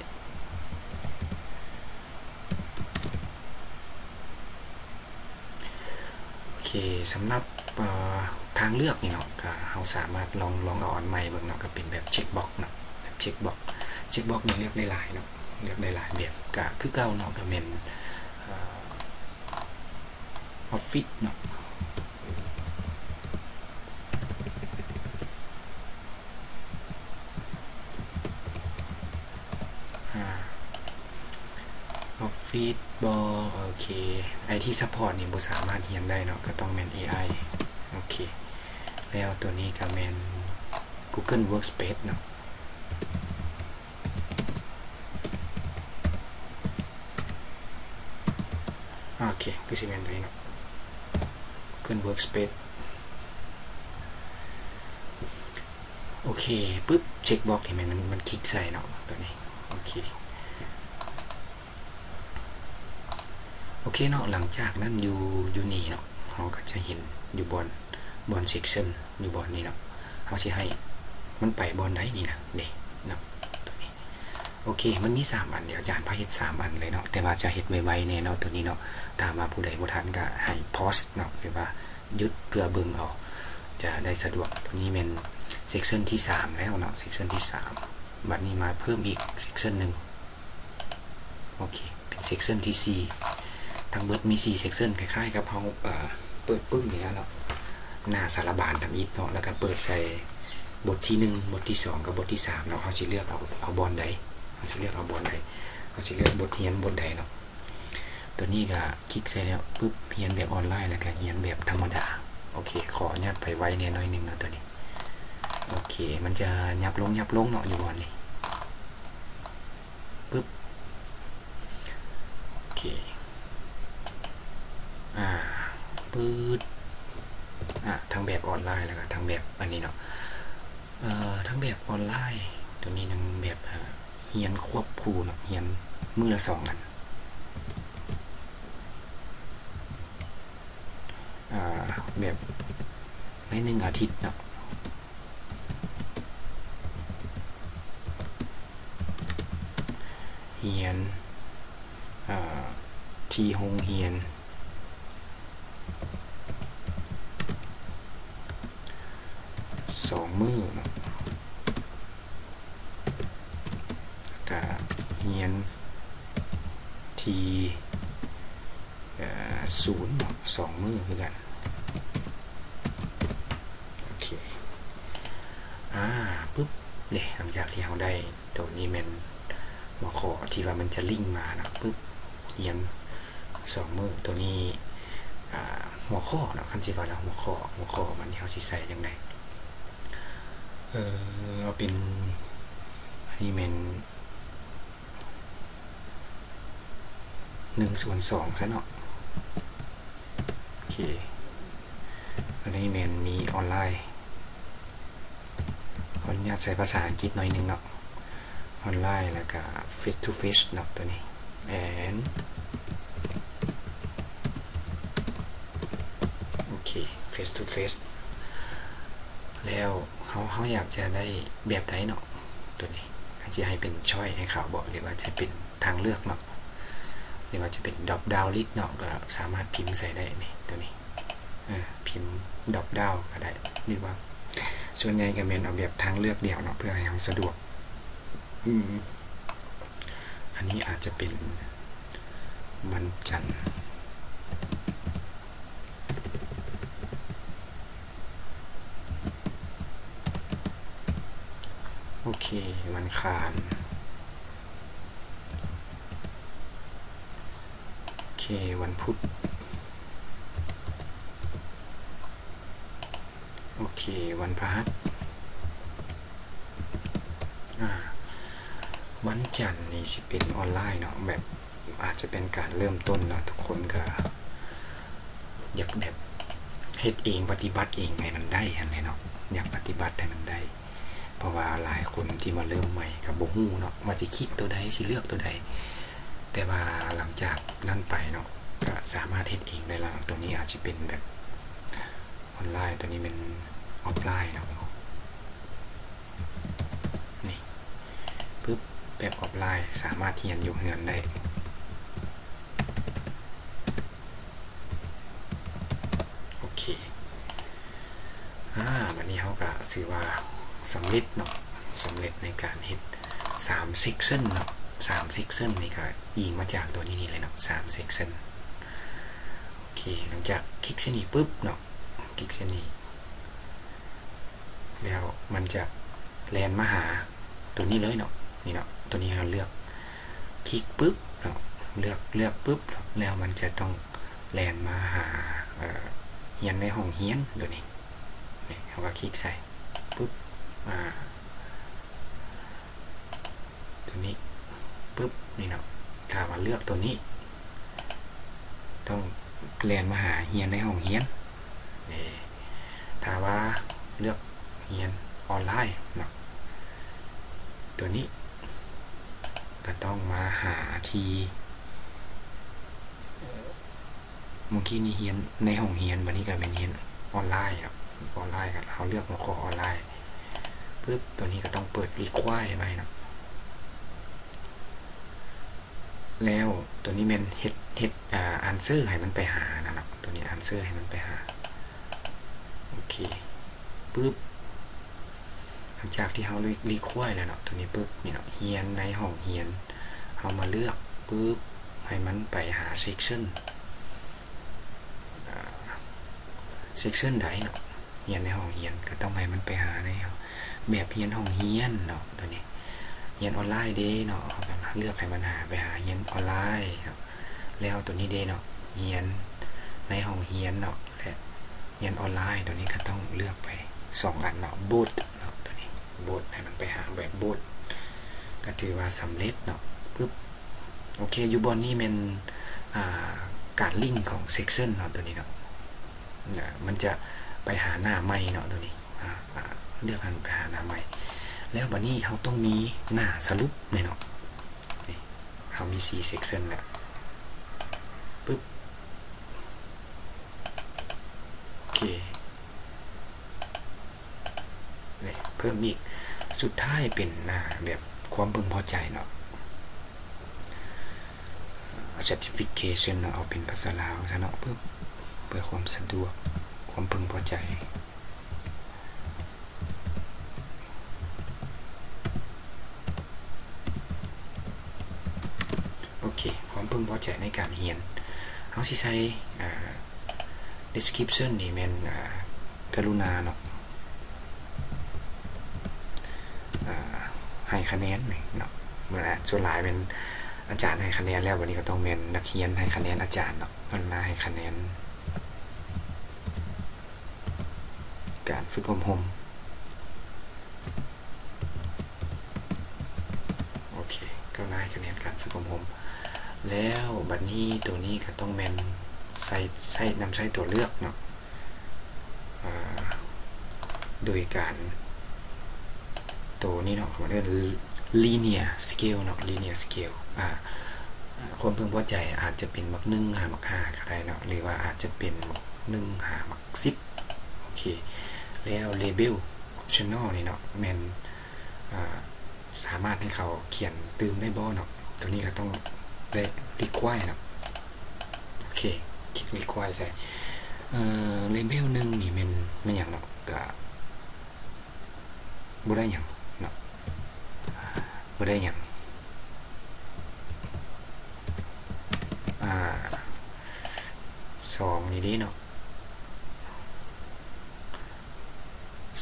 โอเคสำหรับทางเลือกนี่เนาะก็เราสามารถลองเอาอันใหม่เบิ่งเนาะก็เป็นแบบเช็คบ็อกซ์เนาะแบบเช็คบ็อกซ์นี่เลือกได้หลายเนาะเลือกได้หลายแบบก็คือเก่าเนาะก็เป็นออฟฟิศเนาะ Office บ่โอเค IT Support นี่บ่สามารถเรียนได้เนาะก็ต้องแม่น AI โอเคแล้วตัวนี้ก็แม่น Google Workspace เนาะโอเคคือสิแม่นตัวนี้เนาะ Google Workspace โอเคปึ๊บเช็คบ็อกซ์เห็นไหมมันคลิกใส่เนาะตัวนี้โอเคเนาะหลังจากนั้นอยู่นี่เนาะเราก็จะเห็นอยู่บนเซกชันอยู่บนนี้เนาะเขาสิให้มันไปบนไหนนี่นะเด็เนาะตัวนี้โอเคมันมี3อันเดี๋ยวอาจารย์พาเฮ็ด3อันเลยเนาะแต่ว่าจะเฮ็ดไวๆแน่เนาะตัวนี้เนาะตามมาผู้ใดบ่ทันก็ให้พอสเนาะหรือว่าหยุดเพื่อเบิ่งเอาจะได้สะดวกตัวนี้เป็นเซกชันที่3แล้วเนาะเซกชันที่3บัดนี้มาเพิ่มอีกเซกชันนึงโอเคเป็นเซกชันที่4ทั้งเบิดมี4เซกชันคล้ายๆกับเฮาเปิดปึ้งนี่นะเนาะหน้าสารบานทำอีกเนาะแล้วก็เปิดใส่บทที่1บทที่2กับบทที่3เนาะเฮาสิเลือกเอาบอนใดเฮาสิเลือกเอาบอนใดเฮาสิเลือกบทเรียนบทใดเนาะตัวนี้ก็คลิกใส่แล้วปึ๊บเรียนแบบออนไลน์แล้วก็เรียนแบบธรรมดาโอเคขออนุญาตไปไว้แน่น้อยนึงเนาะตัวนี้โอเคมันจะยับลงเนาะอยู่บอนนี้ปึ๊บโอเคปื๊ดทั้งแบบออนไลน์แล้วก็ทั้งแบบอันนี้เนาะทั้งแบบออนไลน์ตัวนี้ทั้งแบบเรียนควบคู่เนาะเรียนมื้อละ2อันแบบใน1อาทิตย์เนาะเรียนที่โรงเรียน2 มื้อเนาะก็เรียนที่ศูนย์เนาะ2 มื้อคือกันโอเคปึ๊บเนี่ยหลังจากที่เราได้ตัวนี้มันหัวข้อที่ว่ามันจะลิงก์มานะปึ๊บเรียน2 มื้อตัวนี้หัวข้อเนาะคันสิว่าแล้วหัวข้อมันเขาสิใส่จังได๋เอาเป็นอันนี้มัน1/2ซะเนาะโอเคอันนี้มันมีออนไลน์ขออนุญาตใช้ภาษาอังกฤษหน่อยนึงเนาะออนไลน์แล้วก็ face to face เนาะตัวนี้ and โอเค face to face แล้วเขาอยากจะได้แบบไหนเนาะตัวนี้จะให้เป็นช้อยให้เขาบอกหรือว่าจะเป็นทางเลือกเนาะหรือว่าจะเป็นดรอปดาวน์ลิสต์เนาะก็สามารถพิมพ์ใส่ได้นี่ตัวนี้พิมพ์ดรอปดาวน์ก็ได้หรือว่าส่วนใหญ่ก็เป็นเอาแบบทางเลือกเดียวเนาะเพื่อให้เราสะดวกอันนี้อาจจะเป็นวันจันทร์โอเควันคารโอเควันพุธโอเควันพฤหัสวันจันทร์นี่สิเป็นออนไลน์เนาะแบบอาจจะเป็นการเริ่มต้นเนาะทุกคนก็อยากแบบเฮ็ดเองปฏิบัติเองไงมันได้อันไหนเนาะอยากปฏิบัติให้มันได้เพราะว่าหลายคนที่มาเริ่มใหม่กับบ่ฮู้เนาะว่าสิคลิกตัวใดสิเลือกตัวใดแต่ว่าหลังจากนั้นไปเนาะก็สามารถเฮ็ดเองได้แล้วตัวนี้อาจจะเป็นแบบออนไลน์ตัวนี้เป็นออฟไลน์เนาะนี่ปึ๊บแบบออฟไลน์สามารถเรียนอยู่เฮือนได้โอเควันนี้เขาก็ถือว่าสำเร็จเนาะสำเร็จในการเฮ็ด3เซกชันเนาะ3เซกชันนี่ก็ยิงมาจากตัวนี้เลยเนาะ3เซกชันโอเคหลังจากคลิกเส้นนี้ปุ๊บเนาะคลิกเส้นนี้แล้วมันจะแลนมาหาตัวนี้เลยเนาะนี่เนาะตัวนี้เราเลือกคลิกปุ๊บเนาะ เลือกปุ๊บแล้วมันจะต้องแลนมาหาเฮียนในห้องเฮียนเดี๋ยวนี้เขาก็คลิกใส่ปุ๊บตัวนี้ปุ๊บนี่เนาะถ้ามาเลือกตัวนี้ต้องแลนมาหาเฮียนในห้องเฮียนถ้าว่าเลือกเฮียนออนไลน์เนาะตัวนี้ก็ต้องมาหาที่เมื่อกี้นี้เฮียนในห้องเฮียนวันนี้ก็เป็นเฮียนออนไลน์ครับออนไลน์กันเขาเลือกหัวข้อออนไลน์ปึ๊บตัวนี้ก็ต้องเปิดรีควายไว้นะแล้วตัวนี้เป็นเฮ็ดอันเซอร์ให้มันไปหานะครับตัวนี้อันเซอร์ให้มันไปหาโอเคปึ๊บหลังจากที่เขารีควายแล้วเนาะตัวนี้ปึ๊บนี่เนาะเฮียนในห้องเฮียนเขามาเลือกปึ๊บให้มันไปหาเซกชันใดเนาะเฮียนในห้องเฮียนก็ต้องให้มันไปหาในแบบเฮียนห้องเฮียนเนาะตัวนี้เฮียนออนไลน์เด้เนาะเลือกให้มันหาไปหาเฮียนออนไลน์ครับแล้วตัวนี้เด้เนาะเฮียนในห้องเฮียนเนาะและเฮียนออนไลน์ตัวนี้ก็ต้องเลือกไป2 อันเนาะบูทเนาะตัวนี้บูทให้มันไปหาแบบบูทก็ถือว่าสำเร็จเนาะปึ๊บโอเคอยู่บนนี้เป็นการลิงก์ของเซกชันเนาะตัวนี้เนาะมันจะไปหาหน้าใหม่เนาะตัวนี้เลือกไปหาหน้าใหม่แล้วบัดนี้เราต้องมีหน้าสรุปเนาะนี่เรามี4 section แล้วปึ๊บโอเคนี่เพิ่มอีกสุดท้ายเป็นหน้าแบบความพึงพอใจเนาะ certification เนาะเอาเป็นภาษาลาวซะเนาะเพื่อความสะดวกความพึงพอใจโอเคความพึงพอใจในการเรียนเขาสิใช้ description นี่แม่นกรุณาเนาะให้คะแนนเนาะเมื่อส่วนหลายเป็นอาจารย์ให้คะแนนแล้ววันนี้ก็ต้องเป็นนักเรียนให้คะแนนอาจารย์เนาะกรุณาให้คะแนนการฝึกอบรมโอเคกรุณาให้คะแนนการฝึกอบรมแล้วบัดนี้ตัวนี้ก็ต้องเป็นใช้ตัวเลือกเนาะโดยการตัวนี้เนาะเขาเรียก linear scale เนาะ linear scale ความพึงพอใจอาจจะเป็นมัก1 หามัก 5ก็ได้เนาะหรือว่าอาจจะเป็นมัก1 หามัก 10โอเคแล้ว label optional นี่เนาะแม่นสามารถให้เขาเขียนเติมได้บ่เนาะตัวนี้ก็ต้องได้ require เนาะโอเคคลิก require ใส่label 1นี่มันไม่อย่างเนาะก็บ่ได้อย่างเนาะบ่ได้อย่าง2นี่ดิเนาะ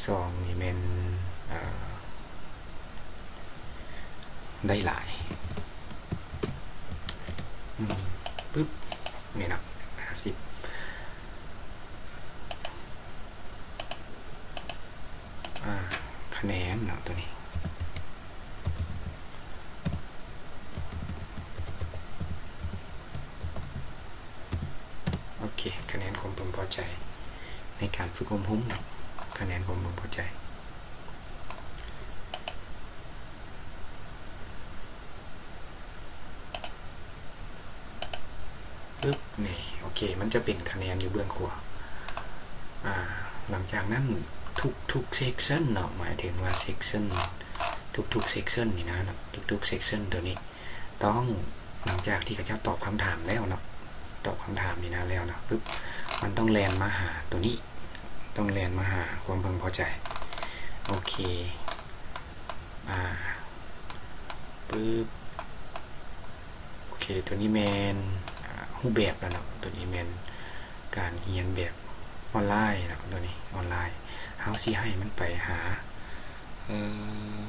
2นี่มันได้หลายปึ๊บนี่เนาะ50คะแนนเนาะตัวนี้โอเคคะแนนความพึงพอใจในการฝึกอบรมเนาะคะแนนความพึงพอใจปึ๊บนี่โอเคมันจะเป็นคะแนนอยู่เบื้องขวาหลังจากนั้นทุกเซกชันเนาะหมายถึงว่าเซกชันทุกเซกชันนี่นะทุกเซกชันตัวนี้ต้องหลังจากที่เขาจะตอบคำถามแล้วเนาะตอบคำถามนี่นะแล้วเนาะปึ๊บมันต้องแลนมาหาตัวนี้ต้องแลนมาหาความพึงพอใจโอเคปึ๊บโอเคตัวนี้แมนรูปแบบแล้วเนาะตัวนี้แมนการเรียนแบบออนไลน์เนาะตัวนี้ออนไลน์เฮาสิให้มันไปหา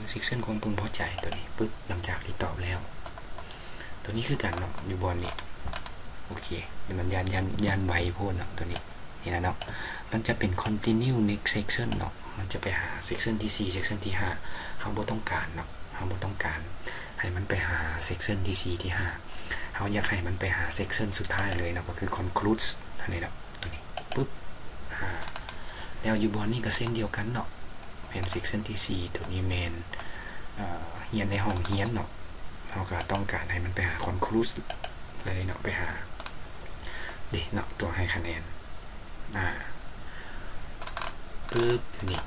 เซกชันความพึงพอใจตัวนี้ปึ๊บหลังจากที่ตอบแล้ว ตัวนี้คือกันเนาะอยู่บนนี้โอเคมันยันไวโพดเนาะตัวนี้นี่นะเนาะมันจะเป็น continue next section เนาะมันจะไปหา section ที่4 section ที่5เฮาบ่ต้องการเนาะเฮาบ่ต้องการให้มันไปหา section ที่4ที่5เฮาอยากให้มันไปหา section สุดท้ายเลยเนาะก็คือ concludes อันนี้เนาะตัวนี้ปึ๊บแล้วอยู่บนนี้ก็เส้นเดียวกันเนาะเป็น section ที่4ตัวนี้แมนเรียนในห้องเรียนเนาะเฮาก็ต้องการให้มันไปหา conclude เลยเนาะไปหาเนาะตัวให้คะแนนปึ๊บนี่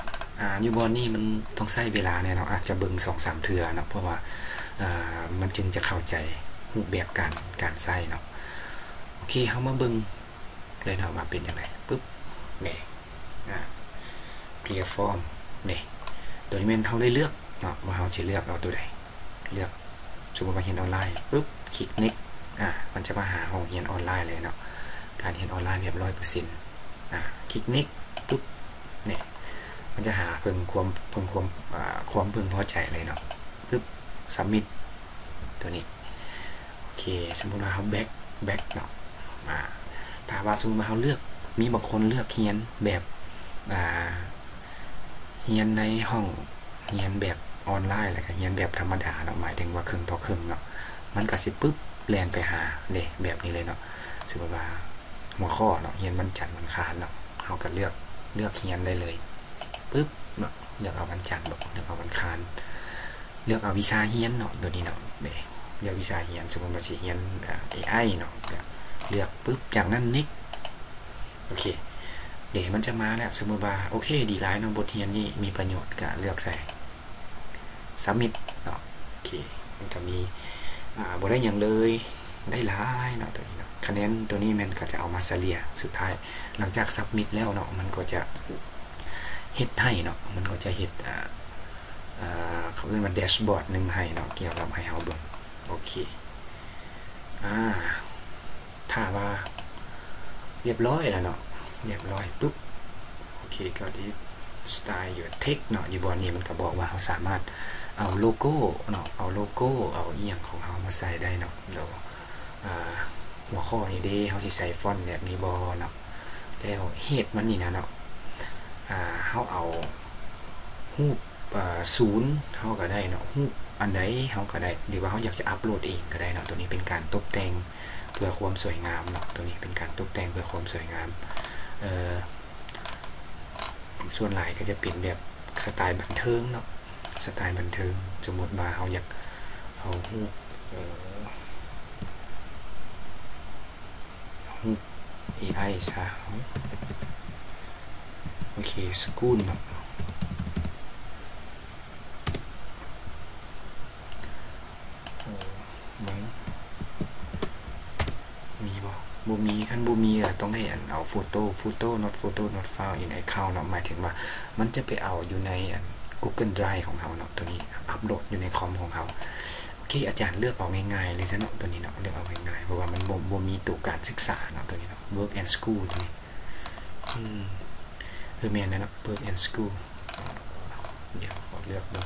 อยู่บนนี่มันต้องใช้เวลาเนี่ยเนาะอาจจะเบิ่ง 2-3 เทื่อเนาะเพราะว่ามันจึงจะเข้าใจรูปแบบการใช้เนาะโอเคเฮามาเบิ่งเลยเนาะว่าเป็นจังได๋ปึ๊บนี่clear form นี่ตัวนี้แม่นเฮาได้เลือกเนาะว่าเฮาสิเลือกเอาตัวใดเลือกสมมุติว่าเรียนออนไลน์ปึ๊บคลิก next มันจะมาหาห้องเรียนออนไลน์เลยเนาะการเรียนออนไลน์แบบ 100% คลิก next ปุ๊บเนี่ยมันจะหาเพิ่มความพึงพอใจเลยเนาะปึ๊บ submit ตัวนี้โอเคสมมุติว่าเฮา back เนาะถ้าว่าสมมุติว่าเฮาเลือกมีบางคนเลือกเรียนแบบเรียนในห้องเรียนแบบออนไลน์แล้วก็เรียนแบบธรรมดาเนาะหมายถึงว่าครึ่งต่อครึ่งเนาะมันก็สิปึ๊บแล่นไปหาเนี่ยแบบนี้เลยเนาะสมมุติว่าหัวข้อเนาะเรียนวันจันทร์วันอังคารเนาะเฮาก็เลือกเรียนได้เลยปึ๊บเนาะเลือกเอาวันจันทร์เลือกเอาวันอังคารเลือกเอาวิชาเรียนเนาะตัวนี้เนาะเลือกวิชาเรียนสมมุติว่าสิเรียนAI เนาะเลือกปึ๊บจากนั้น next โอเคมันจะมาแล้วสมมุติว่าโอเคดีหลายเนาะบทเรียนนี้มีประโยชน์ก็เลือกใส่ submit เนาะโอเคมันก็มีบ่ได้หยังเลยได้หลายเนาะตัวนี้เนาะคะแนนตัวนี้มันก็จะเอามาเฉลี่ยสุดท้ายหลังจาก submit แล้วเนาะมันก็จะเฮ็ดให้เนาะมันก็จะเฮ็ดเขาเรียกว่าแดชบอร์ดนึงให้เนาะเกี่ยวกับให้เฮาเบิ่งโอเคถ้าว่าเรียบร้อยแล้วเนาะเรียบร้อยปุ๊บโอเคก็ดี style your text เนาะอยู่บนนี้มันก็บอกว่าเราสามารถเอาโลโก้เนาะเอาโลโก้เอาอีหยังของเรามาใส่ได้เนาะแล้วหัวข้อนี้เด้เฮาสิใส่ฟอนต์แบบนี้บ่เนาะแล้วเหตุมันนี่นะเนาะเฮาเอารูป0เฮาก็ได้เนาะรูปอันใดเฮาก็ได้หรือว่าเฮาอยากจะอัปโหลดเองก็ได้เนาะตัวนี้เป็นการตกแต่งเพื่อความสวยงามเนาะตัวนี้เป็นการตกแต่งเพื่อความสวยงามส่วนหลายก็จะเป็นแบบสไตล์บันเทิงเนาะสไตล์บันเทิงสมมติว่าเฮาอยากเอารูปAI ซะโอเคสกูลเนาะบ่มีคันบ่มีต้องได้เอาโฟโต้ not file in account เนาะหมายถึงว่ามันจะไปเอาอยู่ในGoogle Drive ของเขาเนาะตัวนี้อัปโหลดอยู่ในคอมของเขาโอเคอาจารย์เลือกเอาง่ายๆเลยซะเนาะตัวนี้เนาะเลือกเอาง่ายๆเพราะว่ามันบ่มีตัวการศึกษาเนาะตัวนี้เนาะ work and school ตัวนี้แม่นเนาะ work and school เดี๋ยวขอเลือกดู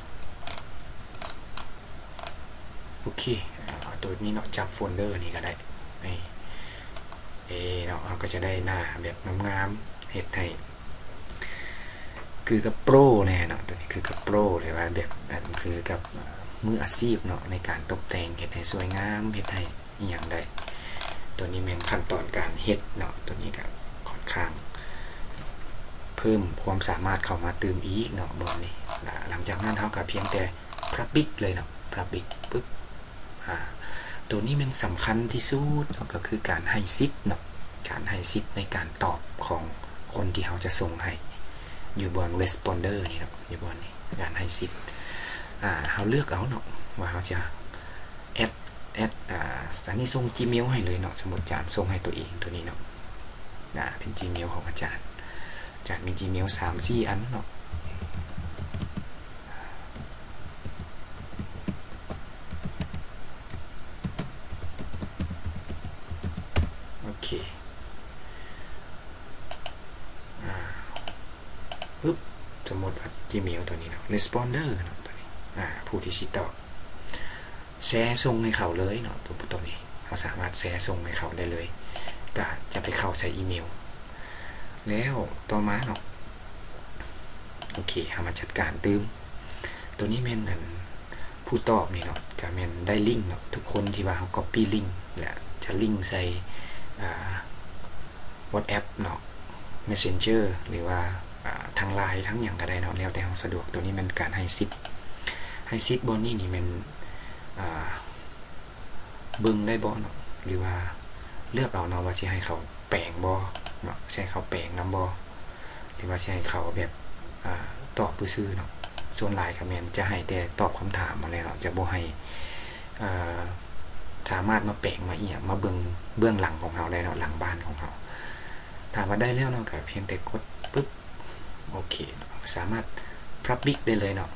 โอเคตัวนี้เนาะจับโฟลเดอร์นี่ก็ได้เนาะเราก็จะได้หน้าแบบงามๆเฮ็ดให้คือกับโปรแน่เนาะตัวนี้คือกับโปรเลยว่าแบบคือกับมืออาชีพเนาะในการตกแต่งเฮ็ดให้สวยงามเฮ็ดให้อีหยังได้ตัวนี้แม่นขั้นตอนการเฮ็ดเนาะตัวนี้ก็ค่อนข้างเพิ่มความสามารถเข้ามาเติมอีกเนาะบ่นี้หลังจากนั้นเฮาก็เพียงแต่public เลยเนาะ public ปึ๊บตัวนี้มันสำคัญที่สุดก็คือการให้สิทธิ์เนาะการให้สิทธิ์ในการตอบของคนที่เขาจะส่งให้อยู่บน responder นี่เนาะอยู่บนนี้การให้สิทธิ์เขาเลือกเอาเนาะว่าเขาจะแอดอันนี้ส่ง Gmail ให้เลยเนาะสมมติอาจารย์ส่งให้ตัวเองตัวนี้เนาะเป็น Gmail ของอาจารย์มี Gmail 3-4 อันเนาะปึ๊บสมมติว่า Gmail ตัวนี้เนาะ responder เนาะตัวนี้ผู้ที่สิตอบ แชร์ส่งให้เขาเลยเนาะตัวนี้เขาสามารถแชร์ส่งให้เขาได้เลยก็จะไปเข้าใช้อีเมลแล้วต่อมาเนาะโอเคเอามาจัดการตืมตัวนี้แม่นนั่นผู้ตอบนี่เนาะก็แม่นได้ลิงก์เนาะทุกคนที่ว่าเขา copy ลิงก์และจะลิงก์ใส่WhatsApp เนาะ Messenger หรือว่าทางไลน์ทั้งอย่างก็ได้เนาะแล้วแต่เราสะดวกตัวนี้มันการให้ซิทบนนี่มันเบิ่งได้บ่เนาะหรือว่าเลือกเอาเนาะว่าสิให้เขาแปลงบ่เนาะใช้เขาแปลงนำบ่หรือว่าสิให้เขาแบบตอบซื่อๆเนาะส่วนหลายคอมเมนต์จะให้แต่ตอบคำถามอะไรเนาะจะบ่ให้สามารถมาแปลงมาอีหยังมาเบื้องหลังของเราได้เนาะหลังบ้านของเราถามว่าได้แล้วเนาะก็เพียงแต่กดปึ๊บโอเคสามารถ Public ได้เลยเนาะ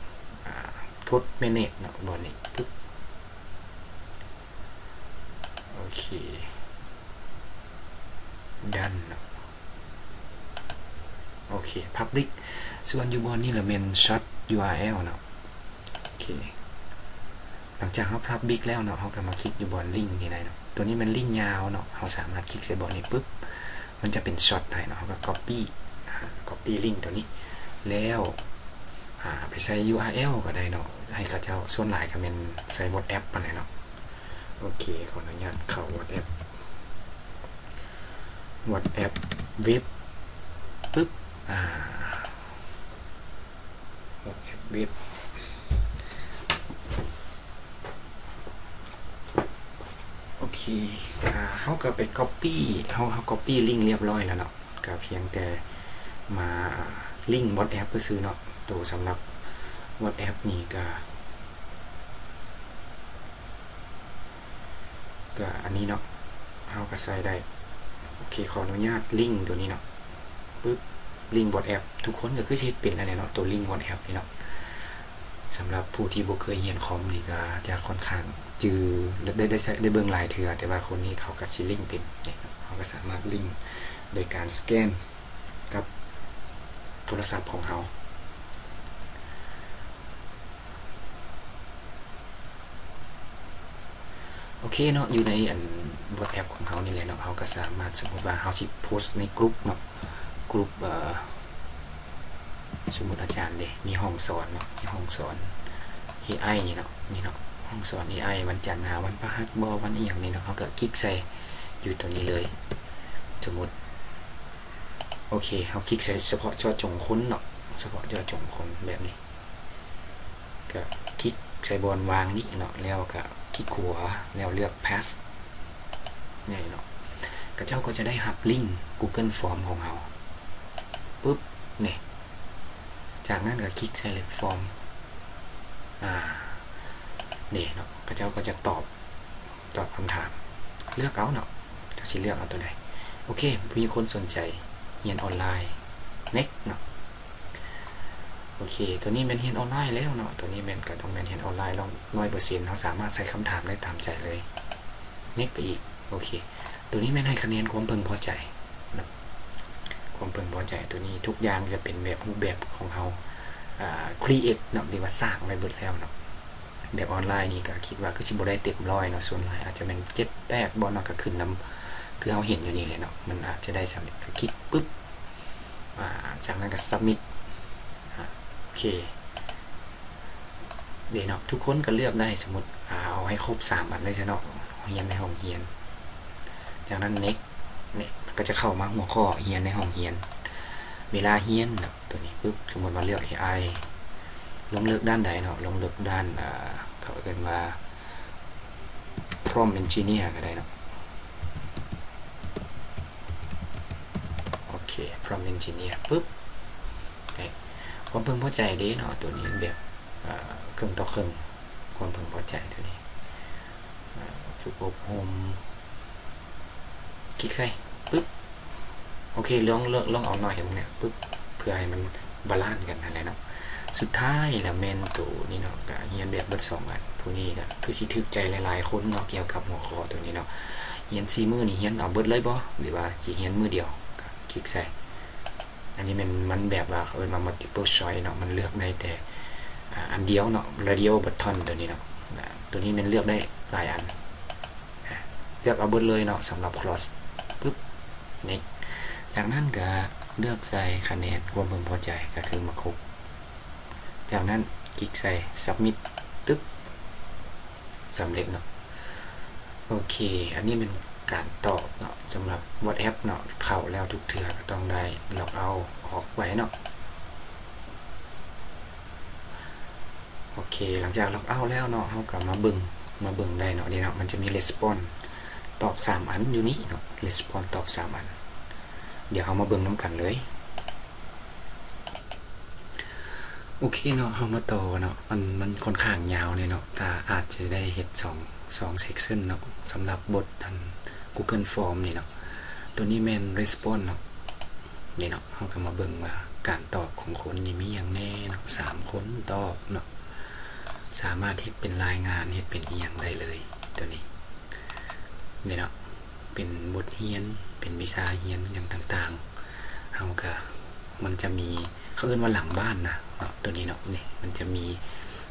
กด Manage เนาะบนนี้ปึ๊บโอเคดันเนาะโอเค Public ส่วนอยู่บนนี้ละเป็น Short URL เนาะโอเคหลังจากเขา Public แล้วเนาะเขาก็มาคลิกอยู่บนลิงก์นี่ได้เนาะตัวนี้มันลิงก์ยาวเนาะเขาสามารถคลิกใส่บนนี้ปึ๊บมันจะเป็นช็อตให้เนาะเขาก็ copy link ตัวนี้แล้วไปใส่ URL ก็ได้เนาะให้กับเจ้าส่วนหลายก็เป็นใส่ WhatsApp ไปเลยเนาะโอเคขออนุญาตเข้า WhatsApp เว็บปึ๊บWhatsApp เว็บโอเคเขาก็ไป copy เขา copy ลิงก์เรียบร้อยแล้วเนาะก็เพียงแต่มาลิงก์ WhatsApp ก็ซื้อเนาะตัวสำหรับ WhatsApp นี่ก็อันนี้เนาะเขาก็ใส่ได้โอเคขออนุญาตลิงก์ตัวนี้เนาะปึ๊บลิงก์ WhatsApp ทุกคนก็คือสิเป็นอะไรเนาะตัวลิงก์ WhatsApp นี่เนาะสำหรับผู้ที่บ่เคยเรียนคอมนี่ก็จะค่อนข้างจือได้เบิ่งหลายเทื่อแต่ว่าคนนี้เขาก็สิลิงก์เป็นเนี่ยเขาก็สามารถลิงก์โดยการสแกนกับโทรศัพท์ของเขาโอเคเนาะอยู่ในWhatsApp ของเขานี่แหละเนาะเขาก็สามารถสมมติว่าเขาสิโพสต์ในกลุ่มเนาะกลุ่มสมมติอาจารย์เด้มีห้องสอนเนาะมีห้องสอน AI นี่เนาะห้องสอน AI วันจันทร์วันพฤหัสบ่วันอีหยังนี่เนาะเขาก็คลิกใส่อยู่ตัวนี้เลยสมมติโอเคเขาคลิกใส่เฉพาะเจาะจงค้นเนาะเฉพาะเจาะจงค้นแบบนี้ก็คลิกใส่บนวางนี่เนาะแล้วก็คลิกขวาแล้วเลือก pass นี่เนาะก็เจ้าก็จะได้รับลิงก์ Google Form ของเราปึ๊บนี่จากนั้นก็คลิก select form นี่เนาะก็เจ้าก็จะตอบคำถามเลือกเอาเนาะจะสิเลือกเอาตัวใดโอเคมีคนสนใจเรียนออนไลน์ next เนาะโอเคตัวนี้เป็นเรียนออนไลน์แล้วเนาะตัวนี้เป็นก็ต้องเป็นเรียนออนไลน์ลอง 100% เขาสามารถใส่คำถามได้ตามใจเลย next ไปอีกโอเคตัวนี้ไม่ให้คะแนนความพึงพอใจนะความพึงพอใจตัวนี้ทุกอย่างจะเป็นแบบรูปแบบของเขาcreate เนาะหรือว่าสร้างไว้เบิดแล้วเนาะแบบออนไลน์นี่ก็คิดว่าคือสิบ่ได้เต็ม100เนาะส่วนหลายอาจจะเป็น7-8บ่เนาะก็ขึ้นนำคือเราเห็นอยู่นี่แหละเนาะมันอาจจะได้สำเร็จก็คลิกปึ๊บจากนั้นก็ submit โอเคเดี๋ยวเนาะทุกคนก็เลือกได้สมมติเอาให้ครบ3อันเลยใช่เนาะเรียนในห้องเรียนจากนั้น next เนี่ยก็จะเข้ามาหัวข้อเรียนในห้องเรียนเวลาเรียนเนาะตัวนี้ปึ๊บสมมติว่าเลือก AI ลงเลือกด้านใดเนาะลงเลือกด้านเขาเรียกว่า prompt engineer ก็ได้เนาะโอเค prompt engineer ปึ๊บความพึงพอใจดีเนาะตัวนี้แบบเครื่องต่อเครื่องความพึงพอใจตัวนี้ฝึกอบรมคลิกใส่ปึ๊บโอเคลองเอาหน่อยเห็นเนี่ยปึ๊บเพื่อให้มันบาลานซ์กันอะไรเนาะสุดท้ายแล้วเมนตัวนี้เนาะก็เรียนแบบเบิด2อันผู้นี้ก็คือสิถึกใจหลายๆคนเนาะเกี่ยวกับหัวข้อตัวนี้เนาะเรียน4มื้อนี่เรียนเอาเบิดเลยบ่หรือว่าสิเรียนมื้อเดียวก็คลิกใส่อันนี้มันแบบว่าเขาเรียกว่า multiple choice เนาะมันเลือกได้แต่อันเดียวเนาะ radio button ตัวนี้เนาะ ตัวนี้มันเลือกได้หลายอันเลือกเอาเบิดเลยเนาะสำหรับ cross ปึ๊บนี่จากนั้นก็เลือกใส่คะแนนความพึงพอใจก็คือมาครบจากนั้นคลิกใส่ submit ตึ๊บสำเร็จเนาะโอเคอันนี้เป็นการตอบเนาะสำหรับ WhatsApp เนาะเข้าแล้วทุกเทื่อก็ต้องได้ล็อกเอาออกไว้เนาะโอเคหลังจากล็อกเอาแล้วเนาะเราก็มาเบิ่งได้เนาะนี่เนาะมันจะมี response ตอบ3อันอยู่นี่เนาะ response ตอบ3อันเดี๋ยวเรามาเบิ่งน้ำกันเลยโอเคเนาะเรามาต่อเนาะมันค่อนข้างยาวเลยเนาะแต่อาจจะได้เห็น2 section เนาะสำหรับบททัน Google Form นี่เนาะตัวนี้แม่น response เนาะนี่เนาะเราก็มาเบิ่งว่าการตอบของคนนี่มีอย่างแน่เนาะ3คนตอบเนาะสามารถเฮ็ดเป็นรายงานเฮ็ดเป็นอีหยังได้เลยตัวนี้นี่เนาะเป็นบทเรียนเป็นวิชาเรียนอย่างต่างๆเราก็มันจะมีเขาเรียกว่าหลังบ้านนะเนาะตัวนี้เนาะนี่มันจะมี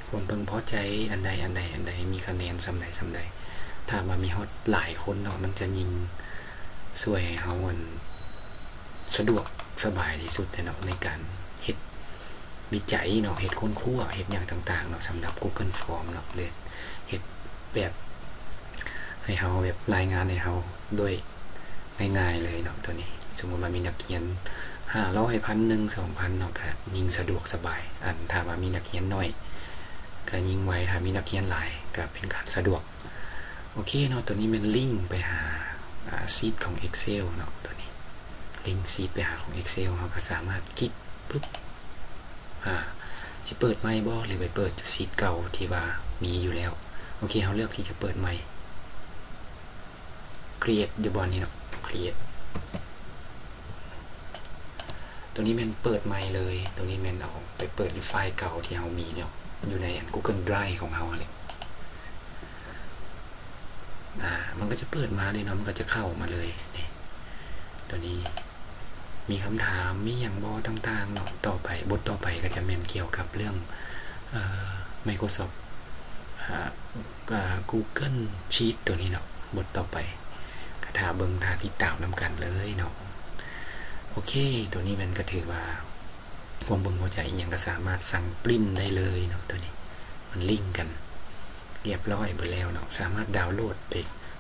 ความพึงพอใจอันใดมีคะแนนสำใดถ้าว่ามีฮอตหลายคนเนาะมันจะยิงช่วยให้เฮาสะดวกสบายที่สุดเนาะในการเฮ็ดวิจัยเนาะเฮ็ดค้นคว้าเฮ็ดอย่างต่างๆเนาะสำหรับ Google Form เนาะเลยเฮ็ดแบบให้เฮาแบบรายงานให้เฮาด้วยง่ายๆเลยเนาะตัวนี้สมมุติว่ามีนักเรียน500 1,000 2,000เนาะก็ยิงสะดวกสบายอันถ้าว่ามีนักเรียนน้อยก็ยิงไว้ถ้ามีนักเรียนหลายก็เป็นการสะดวกโอเคเนาะตัวนี้มันลิงก์ไปหาซีทของ Excel เนาะตัวนี้ลิงก์ซีทไปหาของ Excel เราก็สามารถคลิกปึ๊บจะเปิดใหม่บ่หรือไปเปิดซีทเก่าที่ว่ามีอยู่แล้วโอเคเราเลือกที่จะเปิดใหม่ create อยู่บนนี้เนาะ create ตัวนี้มันเปิดใหม่เลยตัวนี้มันเอาไปเปิดในไฟล์เก่าที่เรามีเนาะอยู่ใน Google Drive ของเราเลยมันก็จะเปิดมาเลยเนาะมันก็จะเข้ามาเลยนี่ตัวนี้มีคำถามมีอย่างบอต่างๆเนาะต่อไปบทต่อไปก็จะเป็นเกี่ยวกับเรื่องMicrosoft Google Sheet ตัวนี้เนาะบทต่อไปก็ถ้าเบิ่งถ้าติดตามนำกันเลยเนาะโอเคตัวนี้มันก็ถือว่าความเบิ่งพอใจอย่างก็สามารถสั่งปริ้นได้เลยเนาะตัวนี้มันลิงก์กันเรียบร้อยไปแล้วเนาะสามารถดาวน์โหลดไป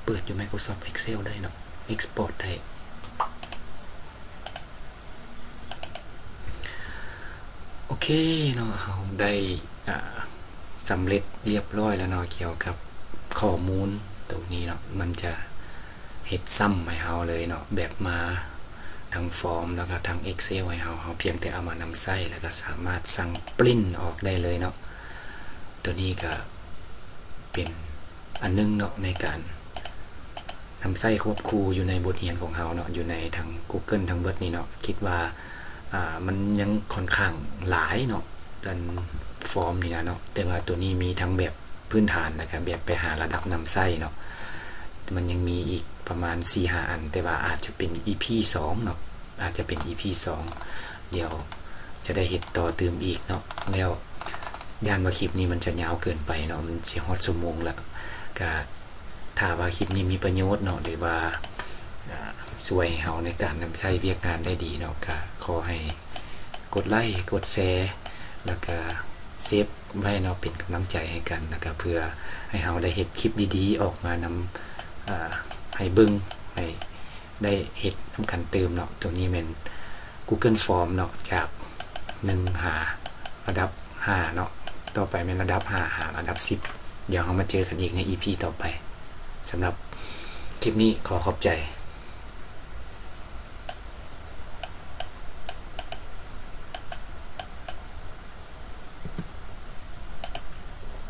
เปิดอยู่ Microsoft Excel ได้เนาะ Export ได้โอเคเนาะเราได้สำเร็จเรียบร้อยแล้วเนาะเกี่ยวกับข้อมูลตรงนี้เนาะมันจะเฮ็ดซ้ำให้เราเลยเนาะแบบมาทางฟอร์มแล้วก็ทาง Excel ให้เราเพียงแต่เอามานำใส่แล้วก็สามารถสั่งปริ้นออกได้เลยเนาะตัวนี้ก็เป็นอันนึงเนาะในการนำใส่ควบคู่อยู่ในบทเรียนของเราเนาะอยู่ในทาง Google ทางเบิดนี้เนาะคิดว่ามันยังค่อนข้างหลายเนาะดันฟอร์มนี่นะเนาะแต่ว่าตัวนี้มีทั้งแบบพื้นฐานนะครับแบบไปหาระดับนำไส้เนาะมันยังมีอีกประมาณ 4-5 อันแต่ว่าอาจจะเป็น EP 2เนาะอาจจะเป็น EP 2เดี๋ยวจะได้เฮ็ดต่อเติมอีกเนาะแล้วย่านว่าคลิปนี้มันจะยาวเกินไปเนาะมันสิฮอดชั่วโมงแล้วก็ถ้าว่าคลิปนี้มีประโยชน์เนาะหรือว่าช่วยเฮาในการนำใช้เวียกงานได้ดีเนาะก็ขอให้กดไลค์กดแชร์แล้วก็เซฟไว้เนาะเป็นกำลังใจให้กันนะครับเพื่อให้เฮาได้เฮ็ดคลิปดีๆออกมานำให้เบิ่งให้ได้เฮ็ดนำกันเติมเนาะตัวนี้เป็น Google Form เนาะจาก1หาระดับ5เนาะต่อไปเป็นระดับ5หาระดับ10เดี๋ยวเฮามาเจอกันอีกใน EP ต่อไปสำหรับคลิปนี้ขอขอบใจ